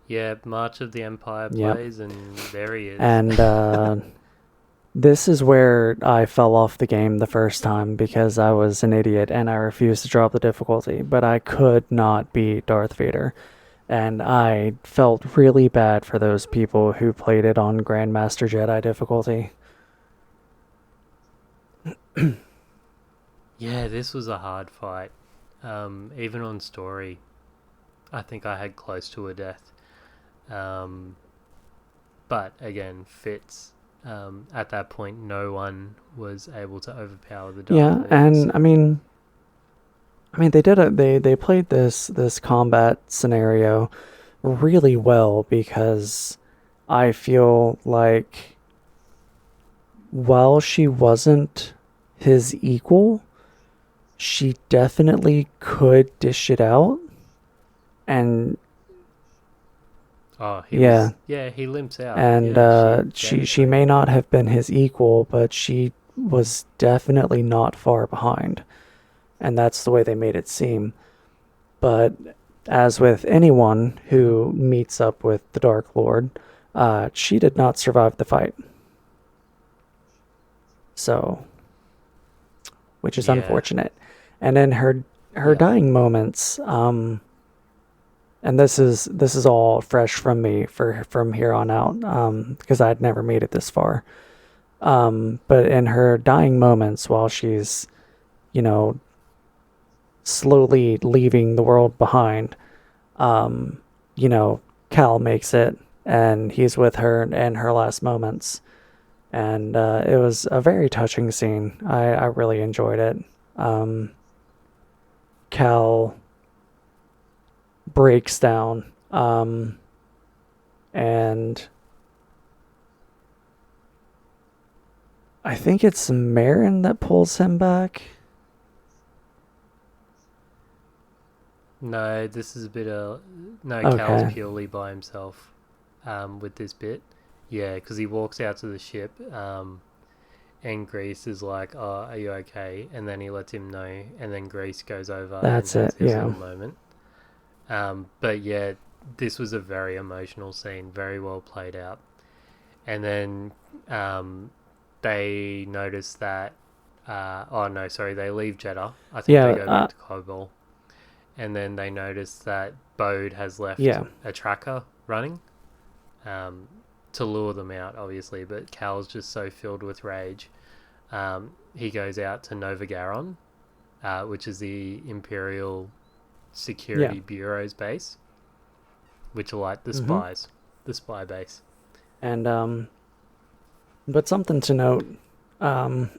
Yeah, March of the Empire plays, and there he is. And this is where I fell off the game the first time because I was an idiot and I refused to drop the difficulty, but I could not beat Darth Vader. And I felt really bad for those people who played it on Grandmaster Jedi difficulty. Yeah, this was a hard fight. Even on story, I think I had close to a death. But again, Fitz, at that point, no one was able to overpower the Dark Lords. And I mean, they played this combat scenario really well, because I feel like while she wasn't his equal, she definitely could dish it out. And Oh, he yeah, was. Yeah, he limps out. and Yeah, she she definitely. may not have been his equal, but she was definitely not far behind. And that's the way they made it seem. But as with anyone Hmm. who meets up with the Dark Lord, she did not survive the fight. So, which is Yeah. unfortunate. And in her Yep. dying moments, and this is all fresh from me for from here on out, because I'd never made it this far. But in her dying moments, while she's, you know, slowly leaving the world behind, um, you know, Cal makes it, and he's with her in her last moments, and it was a very touching scene. I really enjoyed it. Um, Cal breaks down, and I think it's Marin that pulls him back. No, this is a bit of. No, Cal's Okay, purely by himself with this bit. Yeah, because he walks out to the ship and Grace is like, "Oh, are you okay?" And then he lets him know, and then Grace goes over and that's has it. his Yeah, little moment. But yeah, this was a very emotional scene, very well played out. And then um, they notice that. Oh no, sorry, they leave Jeddah. I think they yeah, go back to Kobol, and then they notice that Bode has left yeah. a tracker running um, to lure them out, obviously. But Cal's just so filled with rage. He goes out to Nova Garon, which is the Imperial Yeah. Security Bureau's base, which are like Mm-hmm. the spy base. And but something to note, um,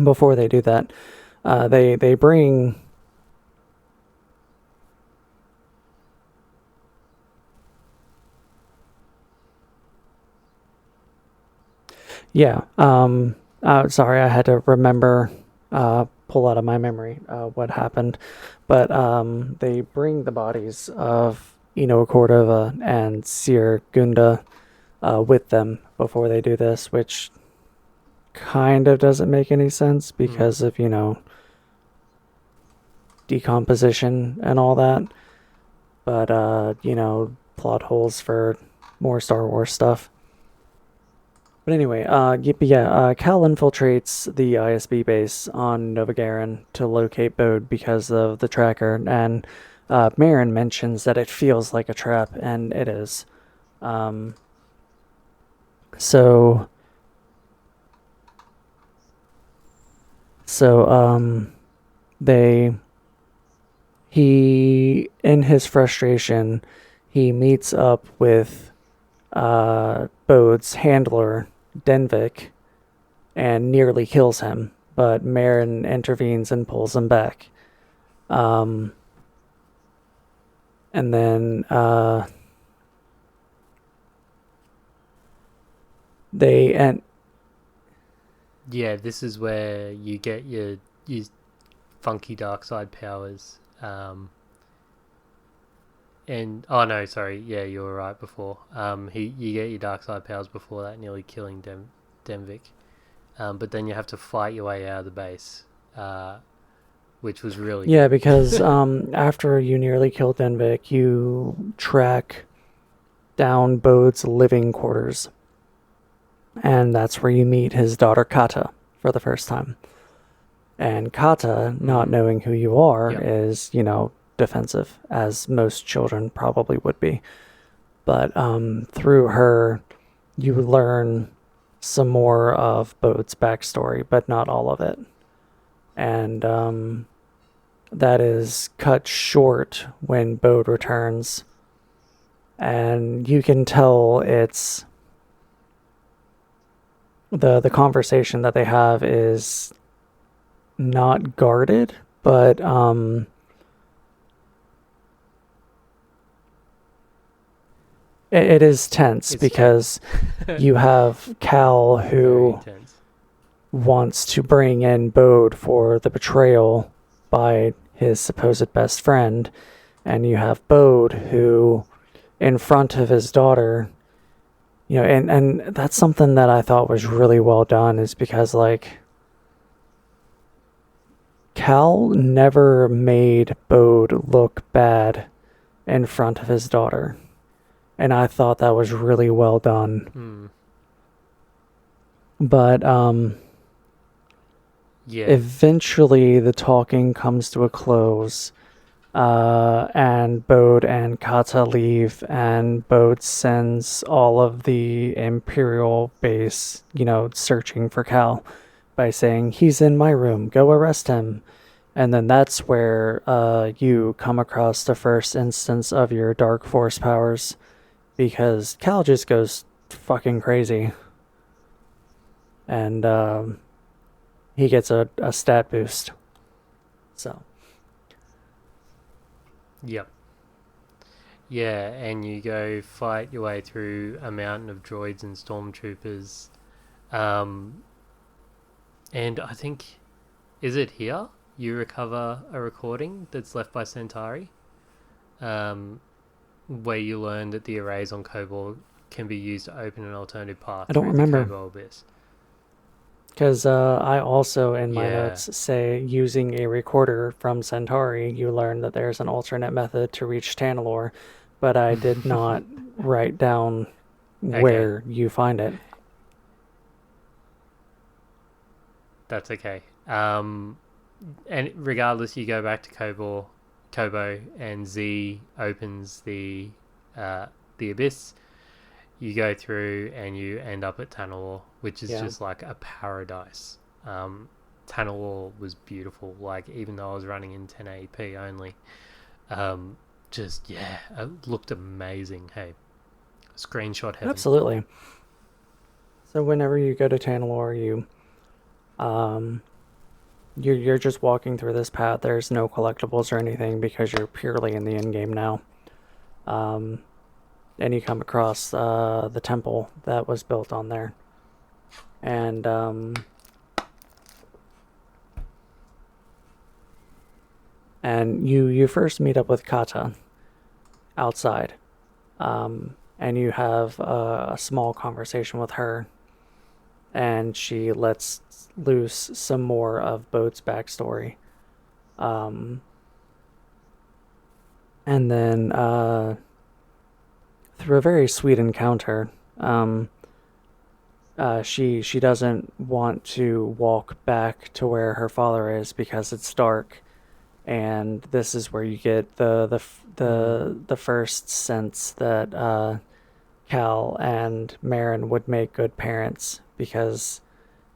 before they do that, they bring, yeah. Sorry, I had to remember, pull out of my memory what happened, but they bring the bodies of Cordova and Sir Gunda with them before they do this, which kind of doesn't make any sense Mm. because of decomposition and all that. But plot holes for more Star Wars stuff. But anyway, Cal infiltrates the ISB base on Nova Garen to locate Bode because of the tracker, and Marin mentions that it feels like a trap, and it is. Um, so, so they he in his frustration, he meets up with Bode's handler, Denvik, and nearly kills him, but Marin intervenes and pulls him back. Um, and then they and Yeah, this is where you get your funky dark side powers. And oh no, sorry, yeah, you were right before. You get your dark side powers before that, nearly killing Demvik. But then you have to fight your way out of the base, which was really yeah, good. because after you nearly kill Denvik, you track down Bode's living quarters, and that's where you meet his daughter Kata for the first time. And Kata, not Mm. knowing who you are, Yep. is, defensive, as most children probably would be. But through her, you learn some more of Bode's backstory, but not all of it. And that is cut short when Bode returns. And you can tell it's the conversation that they have is not guarded, but It is tense It's because you have Cal very who intense. wants to bring in Bode for the betrayal by his supposed best friend, and you have Bode who, in front of his daughter, and that's something that I thought was really well done, is because, like, Cal never made Bode look bad in front of his daughter, and I thought that was really well done. But Yeah. eventually the talking comes to a close, and Bode and Kata leave, and Bode sends all of the Imperial base, searching for Cal by saying, "He's in my room, go arrest him." And then that's where you come across the first instance of your Dark Force powers, because Cal just goes fucking crazy. And he gets a stat boost. So. Yep. Yeah, and you go fight your way through a mountain of droids and stormtroopers. And I think, is it here? You recover a recording that's left by Centauri, where you learn that the arrays on Kobol can be used to open an alternative path I don't through remember. the Kobol abyss. Because I also, in my Yeah. notes, say using a recorder from Centauri, you learn that there's an alternate method to reach Tanalorr, but I did not write down where you find it. That's okay. And regardless, you go back to Kobo, and Z opens the abyss. You go through and you end up at Tanalorr, which is just like a paradise. Tanalorr was beautiful. Like, even though I was running in 1080p only, it looked amazing. Hey, screenshot heaven. Absolutely. So whenever you go to Tanalorr, you're just walking through this path. There's no collectibles or anything because you're purely in the end game now. And you come across the temple that was built on there, and you first meet up with Kata outside, and you have a small conversation with her, and she lets loose some more of Bode's backstory, and then through a very sweet encounter, she doesn't want to walk back to where her father is because it's dark, and this is where you get the first sense that Cal and Marin would make good parents, because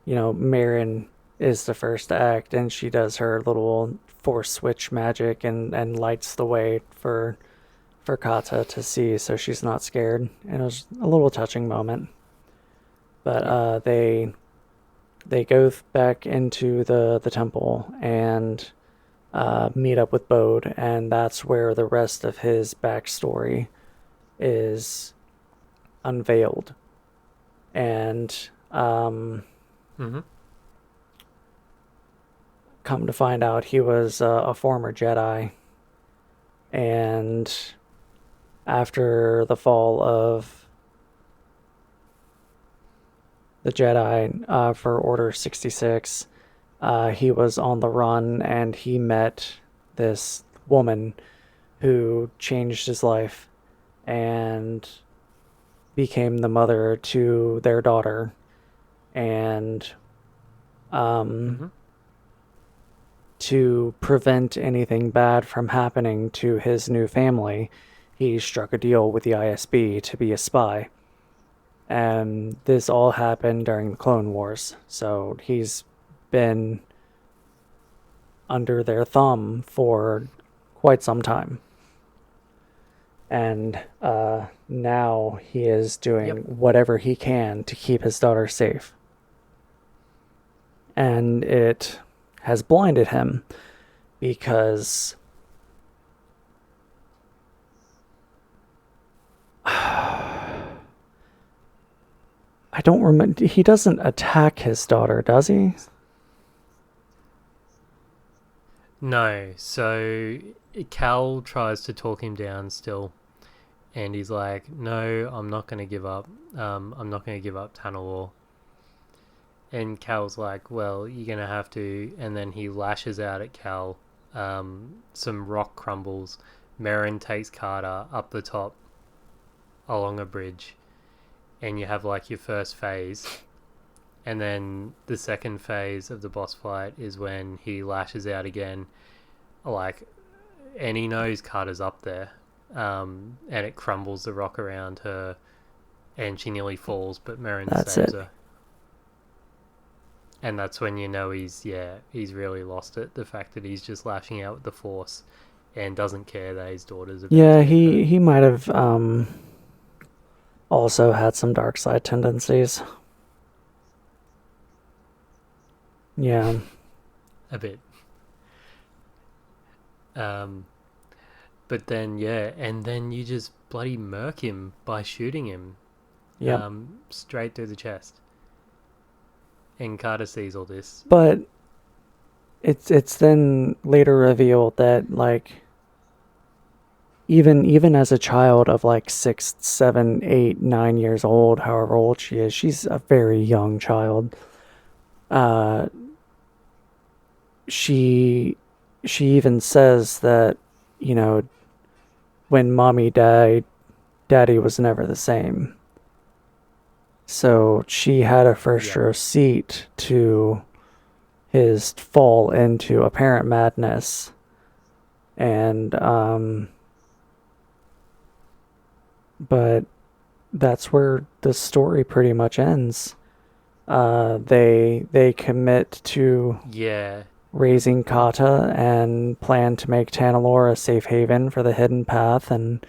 Marin is the first to act, and she does her little force switch magic and lights the way for Kata to see, so she's not scared. And it was a little touching moment. But they go back into the temple and meet up with Bode, and that's where the rest of his backstory is unveiled. And come to find out, he was a former Jedi, and after the fall of the Jedi for Order 66, he was on the run, and he met this woman who changed his life and became the mother to their daughter. And to prevent anything bad from happening to his new family, he struck a deal with the ISB to be a spy. And this all happened during the Clone Wars, so he's been under their thumb for quite some time. And now he is doing whatever he can to keep his daughter safe. And it has blinded him because I don't remember. He doesn't attack his daughter, does he? No, so Cal tries to talk him down still, and he's like, "No, I'm not going to give up. I'm not going to give up Tanalor." And Cal's like, "Well, you're going to have to." And then he lashes out at Cal. Some rock crumbles. Merrin takes Carter up the top along a bridge, and you have like your first phase. And then the second phase of the boss fight is when he lashes out again, like, and he knows Carter's up there, and it crumbles the rock around her, and she nearly falls, but Merrin saves her. And that's when you know he's really lost it. The fact that he's just lashing out with the Force and doesn't care that his daughter's about to he might have also had some dark side tendencies. Yeah. A bit. But then, and then you just bloody murk him by shooting him. Yeah. Straight through the chest. And Carter sees all this. But it's then later revealed that, like, even as a child of like 6, 7, 8, 9 years old, however old she is, she's a very young child. She even says that, you know, when mommy died, daddy was never the same. So she had a first row seat to his fall into apparent madness. And but that's where the story pretty much ends. They commit to raising Kata and plan to make Tanalor a safe haven for the hidden path and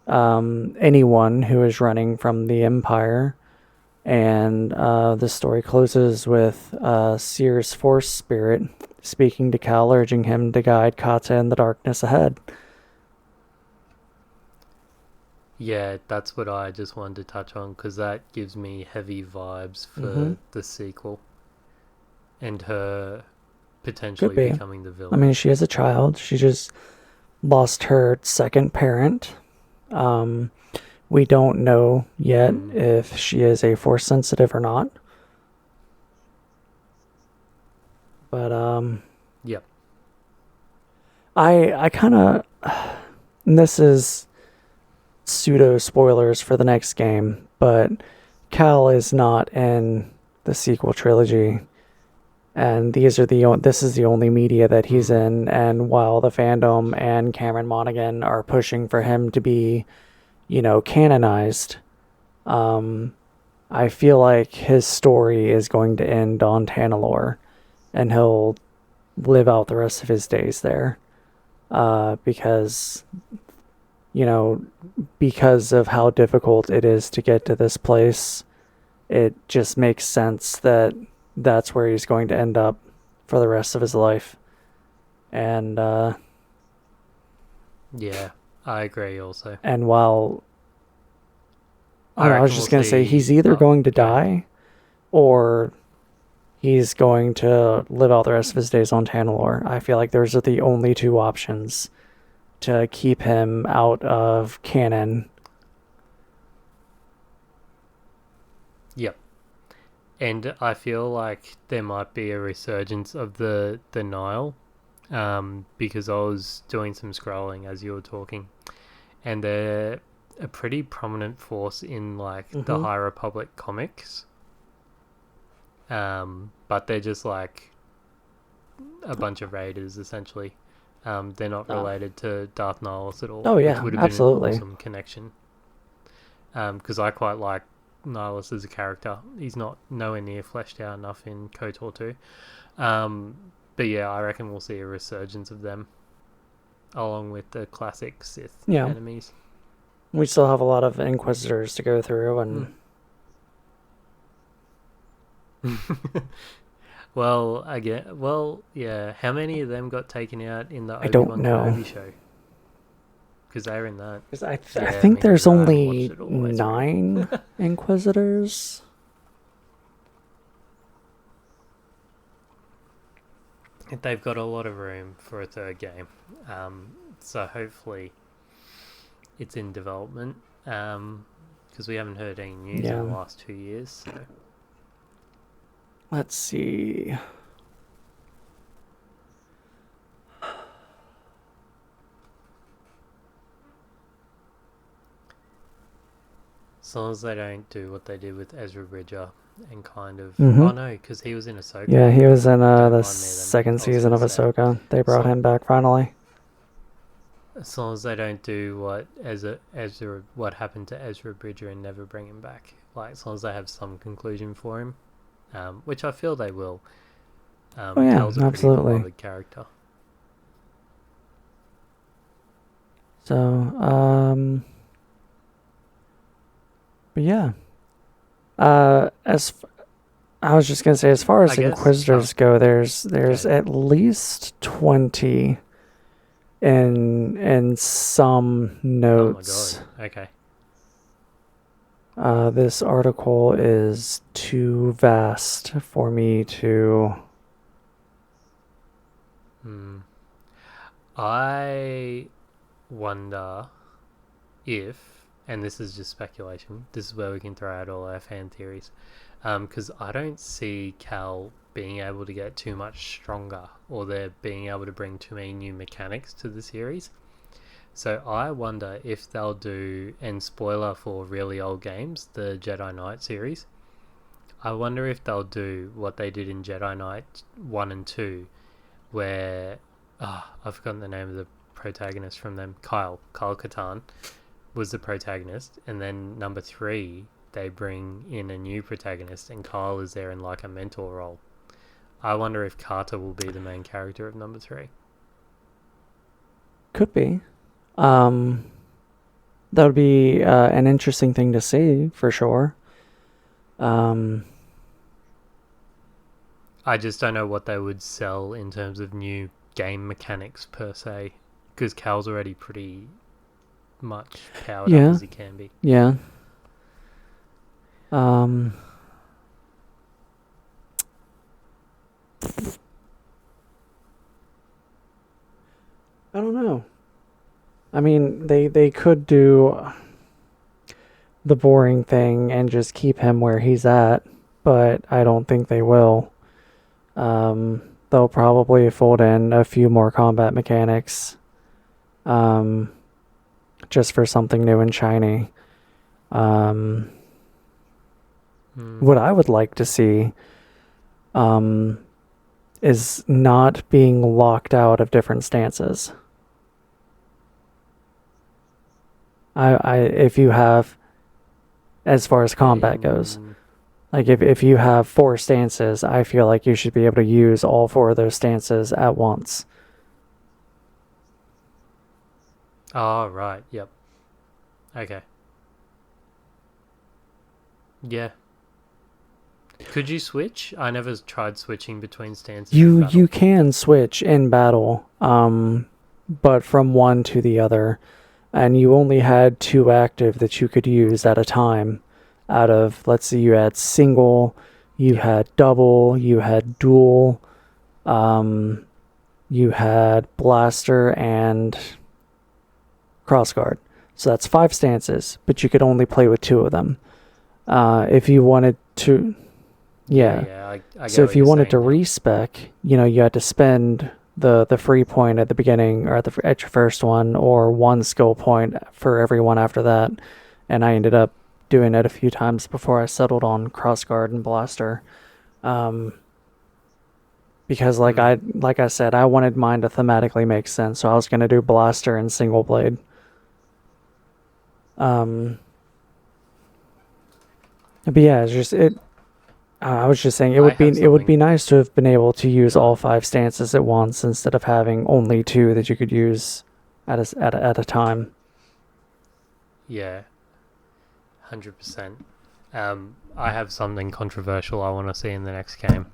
anyone who is running from the Empire. And the story closes with Seer's Force Spirit speaking to Cal, urging him to guide Kata in the darkness ahead. Yeah, that's what I just wanted to touch on, because that gives me heavy vibes for the sequel. And her potentially becoming the villain. I mean, she is a child. She just lost her second parent. We don't know yet if she is a Force sensitive or not. But, Yep. I kind of... This is pseudo spoilers for the next game, but Cal is not in the sequel trilogy, and this is the only media that he's in. And while the fandom and Cameron Monaghan are pushing for him to be, canonized, I feel like his story is going to end on Tanalor, and he'll live out the rest of his days there, because of how difficult it is to get to this place. It just makes sense that that's where he's going to end up for the rest of his life. And yeah, I agree also. And while I was just going to say, he's either going to die or he's going to live out the rest of his days on Tanalor. I feel like those are the only two options to keep him out of canon. Yep. And I feel like there might be a resurgence of the Nile, because I was doing some scrolling as you were talking, and they're a pretty prominent force in like the High Republic comics. But they're just like a bunch of raiders essentially. They're not related to Darth Nihilus at all. Oh yeah, which would have absolutely. been an awesome connection. Because I quite like Nihilus as a character. He's not nowhere near fleshed out enough in KOTOR 2. But yeah, I reckon we'll see a resurgence of them, along with the classic Sith enemies. We still have a lot of Inquisitors to go through, and Well, yeah. How many of them got taken out in the I don't Obi-Wan know. Kenobi show? Because they're in that. I think there's only 9 Inquisitors. they've got a lot of room for a third game. So hopefully it's in development. Because we haven't heard any news in the last 2 years. So. Let's see. As long as they don't do what they did with Ezra Bridger and kind of... Mhm. Oh no, because he was in Ahsoka. Yeah, he was in Don't mind me the then. second I was season of gonna say. Ahsoka. They brought So- him back finally. As long as they don't do what happened to Ezra Bridger and never bring him back. Like, as long as they have some conclusion for him, which I feel they will. Oh yeah, Cal's a pretty absolutely. beloved character. So, but yeah. I was just gonna say, as far as I guess, Inquisitors go, there's okay. at least 20 in some notes. Oh my god. Okay. This article is too vast for me to... I wonder if, and this is just speculation, this is where we can throw out all our fan theories, because I don't see Cal being able to get too much stronger, or they're being able to bring too many new mechanics to the series. So I wonder if they'll do, and spoiler for really old games, the Jedi Knight series, I wonder if they'll do what they did in Jedi Knight 1 and 2, where, I've forgotten the name of the protagonist from them, Kyle Katarn was the protagonist, and then number 3 they bring in a new protagonist and Kyle is there in like a mentor role. I wonder if Carter will be the main character of number 3. Could be. That would be an interesting thing to see, for sure. I just don't know what they would sell in terms of new game mechanics per se, because Cal's already pretty much powered up as he can be. Yeah. I don't know. I mean, they could do the boring thing and just keep him where he's at, but I don't think they will. They'll probably fold in a few more combat mechanics, just for something new and shiny. What I would like to see, is not being locked out of different stances. If you have, as far as combat goes, like if you have 4 stances, I feel like you should be able to use all 4 of those stances at once. Oh, right. Yep. Okay. Yeah. Could you switch? I never tried switching between stances. You can switch in battle, but from one to the other, and you only had 2 active that you could use at a time. Out of, let's see, you had single, you had double, you had dual, you had blaster and crossguard. So that's 5 stances, but you could only play with 2 of them. If you wanted to, I so if you wanted to respec, you had to spend the free point at the beginning or at your first one, or 1 skill point for every one after that. And I ended up doing it a few times before I settled on crossguard and blaster, because like I said, I wanted mine to thematically make sense, so I was going to do blaster and single blade. But yeah, it's just it. I was just saying it would be nice to have been able to use all 5 stances at once instead of having only 2 that you could use at a time. Yeah. 100%. I have something controversial I want to see in the next game.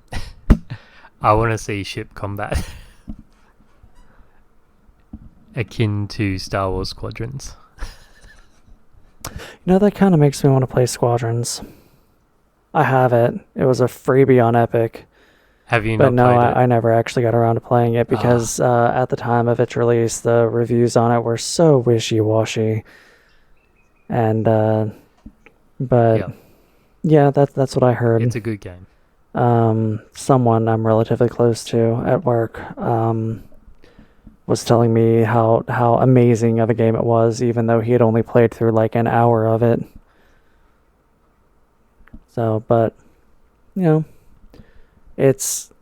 I want to see ship combat. Akin to Star Wars Squadrons. That kind of makes me want to play Squadrons. I have it. It was a freebie on Epic. Have you But not no, played it? I never actually got around to playing it because at the time of its release, the reviews on it were so wishy-washy. And but Yep. yeah, that's what I heard. It's a good game. Someone I'm relatively close to at work was telling me how amazing of a game it was, even though he had only played through like an hour of it. So, but you know, it's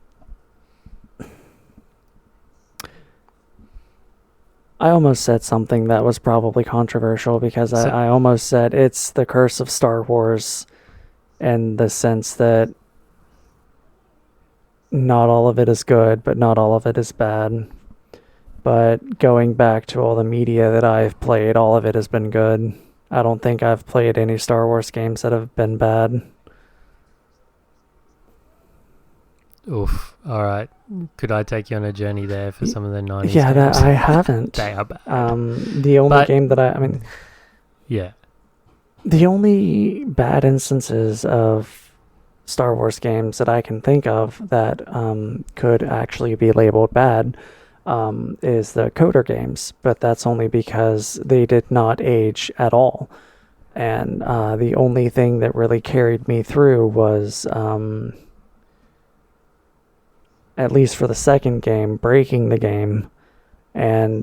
I almost said something that was probably controversial because So, I almost said it's the curse of Star Wars in the sense that not all of it is good, but not all of it is bad. But going back to all the media that I've played, all of it has been good. I don't think I've played any Star Wars games that have been bad. oof. All right. Could I take you on a journey there for some of the 90s Yeah, that games? I haven't. They are bad. The only But- game that I mean, Yeah. the only bad instances of Star Wars games that I can think of that could actually be labeled bad is the Coder games, but that's only because they did not age at all. And the only thing that really carried me through was, at least for the second game, breaking the game and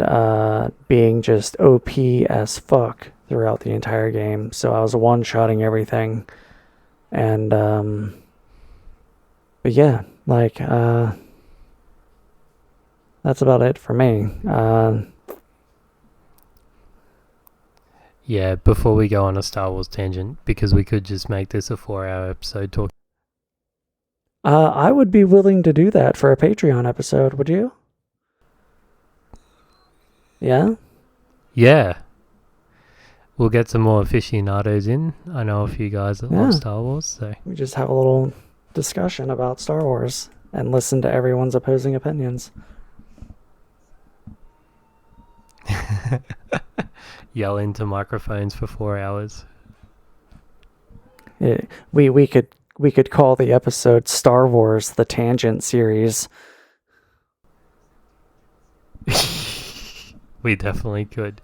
being just OP as fuck throughout the entire game. So I was one-shotting everything. And, but yeah, like, that's about it for me. Yeah, before we go on a Star Wars tangent, because we could just make this a 4-hour episode talking. I would be willing to do that for a Patreon episode, would you? Yeah? Yeah. We'll get some more aficionados in. I know a few guys that Yeah. love Star Wars, so. We just have a little discussion about Star Wars and listen to everyone's opposing opinions. Yell into microphones for 4 hours. We could call the episode Star Wars the Tangent Series. We definitely could.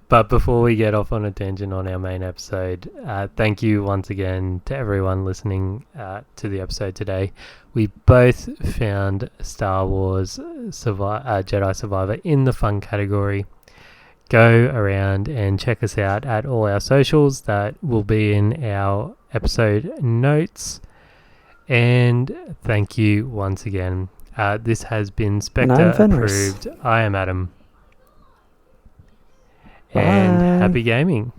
But before we get off on a tangent on our main episode, thank you once again to everyone listening to the episode today. We both found Star Wars Jedi Survivor in the fun category. Go around and check us out at all our socials. That will be in our episode notes. And thank you once again. This has been Spectre Fenris. approved. I am Adam. Bye. And happy gaming.